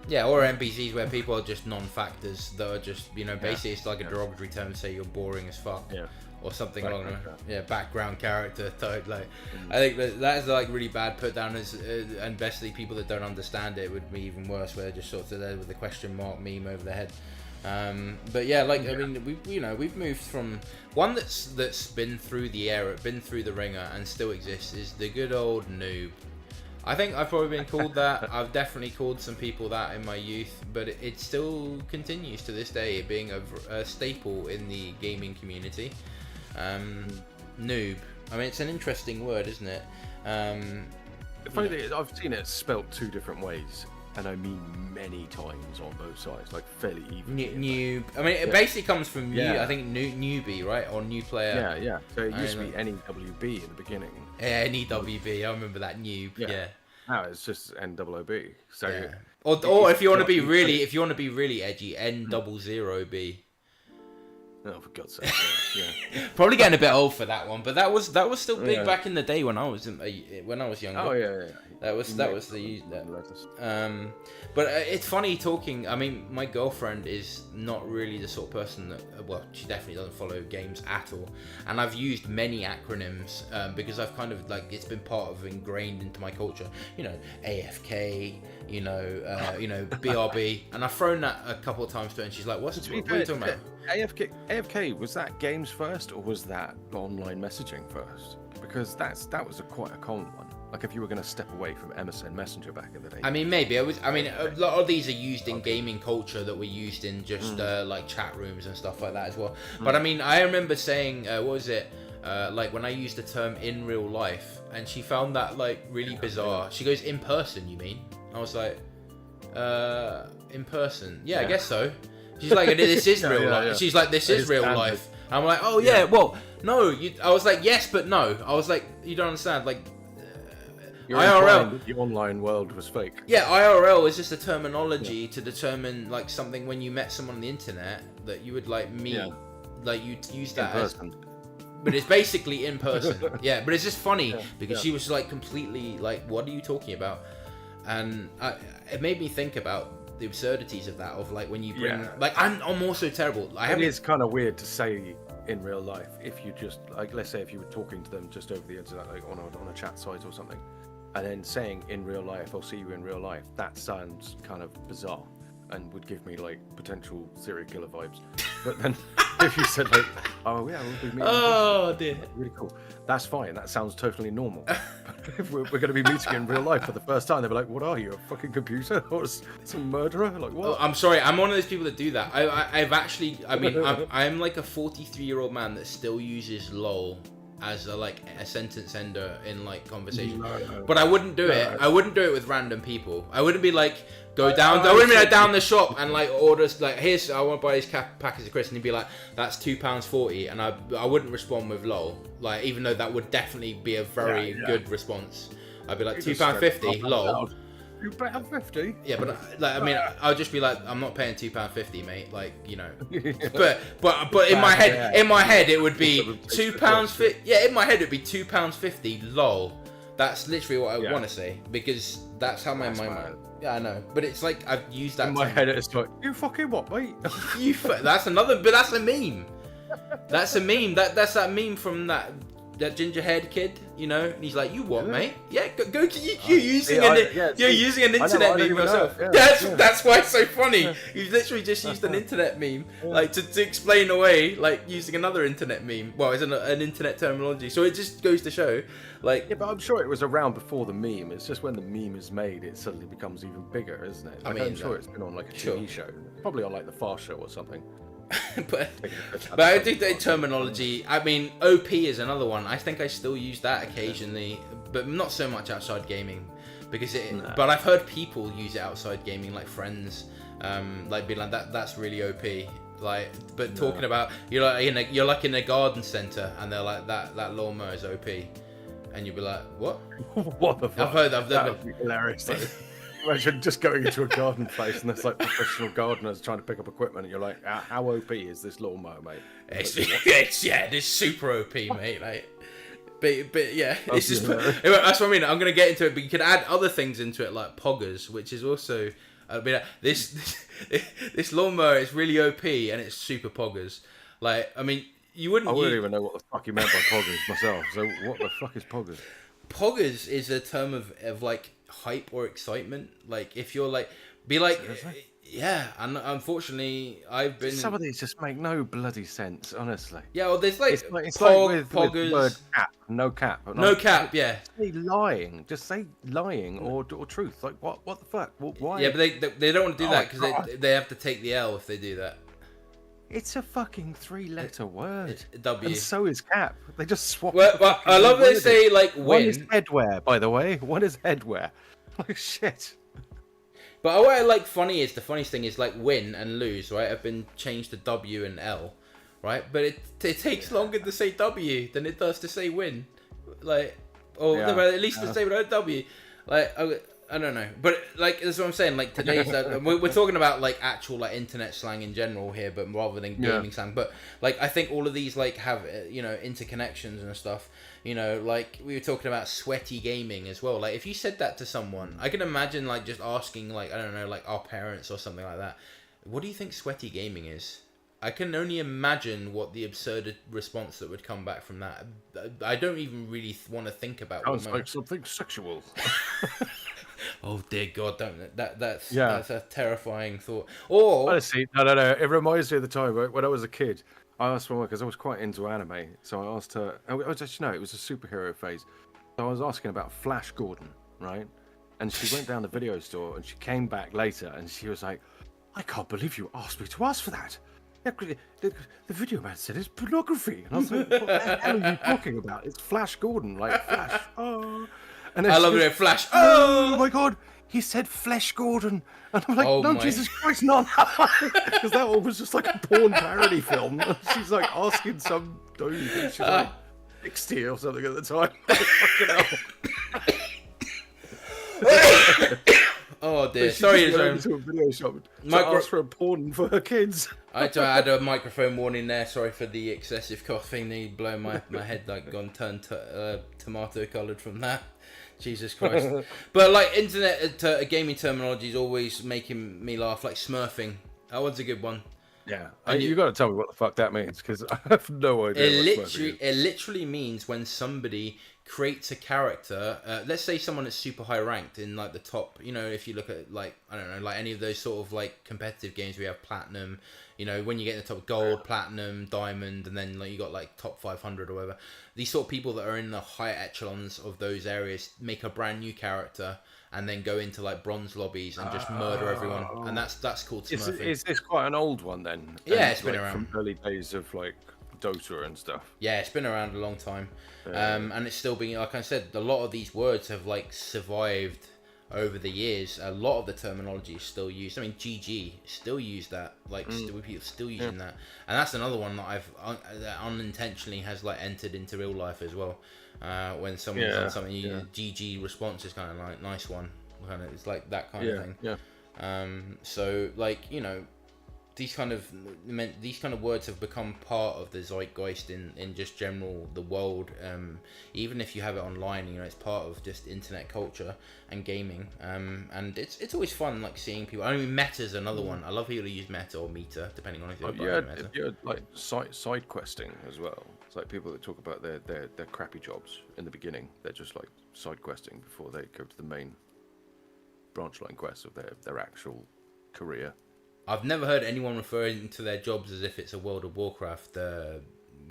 S1: Yeah, or NPCs where people are just non-factors that are just basically it's like a derogatory term to say you're boring as fuck. Yeah. Or something along that. Background character type. Like, I think that is like really bad put down as, and basically people that don't understand it would be even worse, where they're just sort of there with the question mark meme over their head. But yeah, I mean, we've moved from one that's been through the era, been through the ringer, and still exists is the good old noob. I think I've probably been called that. I've definitely called some people that in my youth, but it still continues to this day being a staple in the gaming community. Noob. I mean, it's an interesting word, isn't it?
S2: Funny thing, I've seen it spelt two different ways. And I mean many times on both sides, like fairly even.
S1: Noob. I mean, it basically comes from I think newbie, right, or new player.
S2: Yeah. So it used to be NEWB in the beginning.
S1: Yeah, NEWB. I remember that noob. Yeah.
S2: No, it's just NOOB. So. Yeah.
S1: Or if you want to be really edgy, N00B.
S2: Oh, for God's sake! Yeah.
S1: Probably getting a bit old for that one, but that was still big back in the day when I was younger.
S2: Oh yeah.
S1: That was the use that. But it's funny talking. I mean, my girlfriend is not really the sort of person that. Well, she definitely doesn't follow games at all. And I've used many acronyms because I've kind of it's been part of ingrained into my culture. AFK. BRB. And I've thrown that a couple of times to her, and she's like, what are you talking about?
S2: AFK, was that games first, or was that online messaging first? Because that was quite a common one. Like if you were going to step away from MSN Messenger back in the day.
S1: I mean, maybe a lot of these are used in gaming culture that were used in just like chat rooms and stuff like that as well. But I mean, I remember saying, what was it? Like when I used the term in real life, and she found that like really bizarre. She goes, in person, you mean? I was like, in person? Yeah, I guess so. She's like, this is real life. Yeah. She's like, this is real life. And I'm like, oh yeah, well, no. I was like, yes, but no. I was like, you don't understand. Like,
S2: IRL. The online world was fake.
S1: Yeah, IRL is just a terminology to determine like something when you met someone on the internet that you would like meet. Yeah. Like you'd use that as. But it's basically in person. Yeah, but it's just funny because she was like completely like, what are you talking about? and it made me think about the absurdities of that. Of like when you bring,
S2: Yeah.
S1: like I'm also terrible.
S2: It is kind of weird to say in real life if you just like, let's say if you were talking to them just over the internet, like on a chat site or something, and then saying in real life, I'll see you in real life. That sounds kind of bizarre and would give me like potential serial killer vibes. But then if you said like, oh yeah, we'll be meeting.
S1: Oh dear.
S2: Really cool. That's fine. That sounds totally normal. But if we're going to be meeting in real life for the first time, they'll be like, what are you, a fucking computer or some murderer? Like what?
S1: Oh, I'm sorry. I'm one of those people that do that. I've actually. I mean, I'm like a 43-year-old man that still uses lol as a sentence ender in like conversation.
S2: No.
S1: But I wouldn't do it. I wouldn't do it with random people. I wouldn't be like go down. I wouldn't be like down the shop and like order like here's I want to buy these packets of crisps, and he'd be like that's £2.40, and I wouldn't respond with lol, like even though that would definitely be a very good response. I'd be like £2.50 lol.
S2: £2.50.
S1: Yeah, but like I mean, I'll just be like, I'm not paying £2.50, mate. Like you know, but in my head, it would be £2.50. Yeah, in my head, it'd be £2.50. Lol. That's literally what I want to say because that's how my mind. Yeah, I know, but it's like I've used that.
S2: In my head, it's like you fucking what, mate?
S1: That's another, but that's a meme. That's a meme. That's that meme from that ginger haired kid, you know, and he's like, "You what, mate? Yeah, go. You're using an internet meme yourself. That's why it's so funny. You've literally just used an internet meme, like to explain away, like using another internet meme. Well, it's an internet terminology, so it just goes to show, like.
S2: Yeah, but I'm sure it was around before the meme. It's just when the meme is made, it suddenly becomes even bigger, isn't it? Like, I'm sure it's been on like a TV show, probably on like the Fast Show or something.
S1: but I think the terminology, I mean, OP is another one. I think I still use that occasionally, but not so much outside gaming, because but I've heard people use it outside gaming, like friends, like being like that's really OP. Like, but talking about you're like in a garden center, and they're like that lawnmower is OP, and you'll be like, what?
S2: What the fuck?
S1: I've
S2: that would be hilarious. Imagine just going into a garden place and there's like professional gardeners trying to pick up equipment, and you're like, how OP is this lawnmower, mate?
S1: It's super OP, mate. Like, but yeah, it's just that's what I mean. I'm gonna get into it, but you could add other things into it, like poggers, which is also. I mean, this lawnmower is really OP and it's super poggers. Like, I mean, you wouldn't.
S2: I wouldn't even know what the fuck you meant by poggers myself. So what the fuck is poggers?
S1: Poggers is a term of like hype or excitement. Like if you're like be like
S2: Seriously?
S1: Yeah, and unfortunately I've been
S2: some of these just make no bloody sense, honestly.
S1: Yeah, well there's like
S2: it's like
S1: poggers
S2: with word cap, no cap.
S1: No cap, yeah.
S2: Say lying. Just say lying or truth. Like what the fuck? Why?
S1: Yeah, but they don't want to do that because they have to take the L if they do that.
S2: It's a fucking 3-letter word.
S1: W.
S2: And so is cap. They just swap.
S1: Well, I love they say like win.
S2: One is headwear, by the way. One is headwear. Like shit.
S1: But what I like the funniest thing is like win and lose, right? Have been changed to W and L, right? But it takes longer to say W than it does to say win. Like, or at least to say without W. Like, I don't know, but like that's what I'm saying. Like today's, we're talking about like actual like internet slang in general here, but rather than gaming slang. But like I think all of these like have interconnections and stuff. You know, like we were talking about sweaty gaming as well. Like if you said that to someone, I can imagine like just asking like I don't know like our parents or something like that. What do you think sweaty gaming is? I can only imagine what the absurd response that would come back from that. I don't even really want to think about.
S2: Sounds like something sexual.
S1: Oh dear God! Don't that's a terrifying thought. Or
S2: honestly, no. It reminds me of the time when I was a kid. I asked my mum because I was quite into anime, so I asked her. It was a superhero phase. So I was asking about Flash Gordon, right? And she went down the video store, and she came back later, and she was like, "I can't believe you asked me to ask for that. The video man said it's pornography." And I was like, "What the hell are you talking about? It's Flash Gordon, like Flash." Oh. And
S1: I love it, Flash.
S2: Oh my God, he said Flesh Gordon, and I'm like, Jesus Christ, not that one, because that one was just like a porn parody film. And she's like asking some dude, and she's like 60 or something at the time. Fucking hell.
S1: Oh dear, sorry.
S2: Went to a video shop to ask for a porn for her kids.
S1: I had a microphone warning there. Sorry for the excessive coughing. They blow my head like turned tomato coloured from that. Jesus Christ. But like gaming terminology is always making me laugh. Like smurfing. That one's a good one.
S2: Yeah,
S1: And
S2: you got to tell me what the fuck that means, because I have no idea what smurfing is.
S1: It literally means when somebody creates a character. Let's say someone that's super high ranked in like the top. You know, if you look at like I don't know, like any of those sort of like competitive games, we have platinum. You know, when you get in the top gold, platinum, diamond, and then like you got like top 500 or whatever. These sort of people that are in the higher echelons of those areas make a brand new character and then go into like bronze lobbies and just murder everyone. And that's called smurfing.
S2: Is this quite an old one then?
S1: Yeah, it's been around
S2: from early days of like Dota and stuff.
S1: Yeah, it's been around a long time, and it's still being, like I said, a lot of these words have like survived over the years. A lot of the terminology is still used. I mean, GG still use that, like people still using that, and that's another one that I've that unintentionally has like entered into real life as well. When someone's done something, GG response is kind of like nice one, kind of it's like that kind of thing.
S2: Yeah.
S1: So like you know. These kind of words have become part of the zeitgeist in just general the world. Even if you have it online, you know, it's part of just internet culture and gaming. And it's always fun like seeing people. I mean, meta's another one. I love people who use meta or meter, depending on if you're meta.
S2: You're like side questing as well. It's like people that talk about their crappy jobs in the beginning. They're just like side questing before they go to the main branch line quest of their actual career.
S1: I've never heard anyone referring to their jobs as if it's a World of Warcraft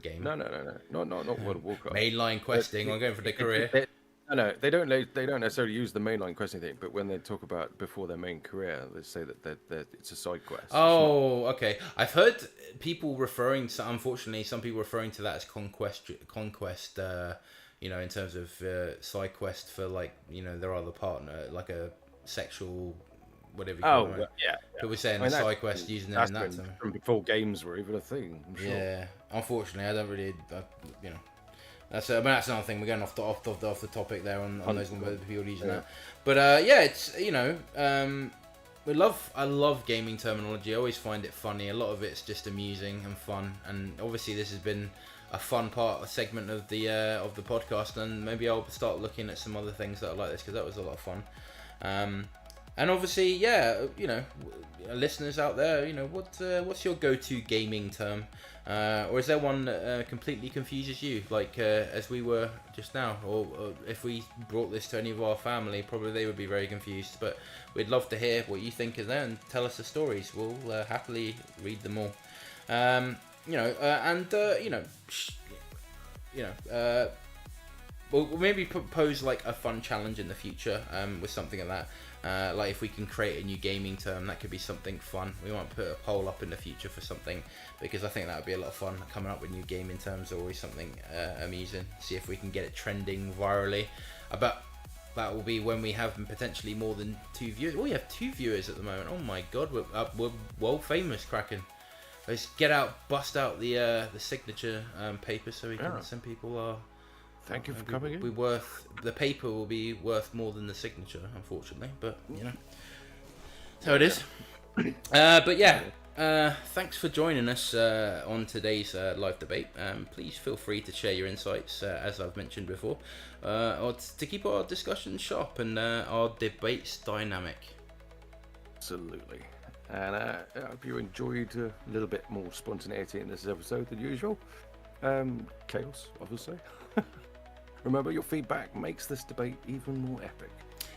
S1: game.
S2: No, not World of Warcraft.
S1: Mainline questing. I'm going for the career.
S2: They don't necessarily use the mainline questing thing, but when they talk about before their main career, they say that it's a side quest.
S1: Oh, okay. I've heard people referring to, unfortunately, some people referring to that as conquest. You know, in terms of side quest for like you know their other partner, like a sexual. Whatever you call it.
S2: Yeah.
S1: People saying side quest using them in that term.
S2: From before games were even a thing. I'm sure.
S1: Yeah, unfortunately, I don't really, you know, that's another thing. We're going off the topic there on those people using that. But yeah, it's you know, I love gaming terminology. I always find it funny. A lot of it's just amusing and fun. And obviously, this has been a fun segment of the podcast. And maybe I'll start looking at some other things that are like this because that was a lot of fun. And obviously, yeah, you know, listeners out there, you know, what's your go-to gaming term? Or is there one that completely confuses you, like as we were just now? Or if we brought this to any of our family, probably they would be very confused. But we'd love to hear what you think is there and tell us the stories. We'll happily read them all. You know, and, we'll maybe propose like a fun challenge in the future with something like that. Like if we can create a new gaming term, that could be something fun. We might put a poll up in the future for something because I think that would be a lot of fun. Coming up with new gaming terms are always something amusing. See if we can get it trending virally. But that will be when we have potentially more than 2 viewers. We have 2 viewers at the moment. Oh my god, we're world famous, Kraken. Let's bust out the signature paper so we can send people our.
S2: Thank you for coming in.
S1: The paper will be worth more than the signature, unfortunately, but you know, so it is. But yeah, thanks for joining us on today's live debate. Please feel free to share your insights, as I've mentioned before, or to keep our discussion sharp and our debates dynamic.
S2: Absolutely. And I hope you enjoyed a little bit more spontaneity in this episode than usual. Chaos, obviously. Remember, your feedback makes this debate even more epic.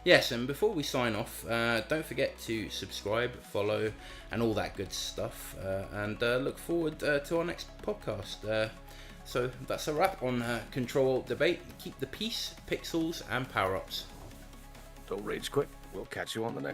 S1: Yes, and before we sign off, don't forget to subscribe, follow, and all that good stuff. And look forward to our next podcast. So that's a wrap on Ctrl+Alt+Debate. Keep the peace, pixels, and power-ups.
S2: Don't rage quit. We'll catch you on the next.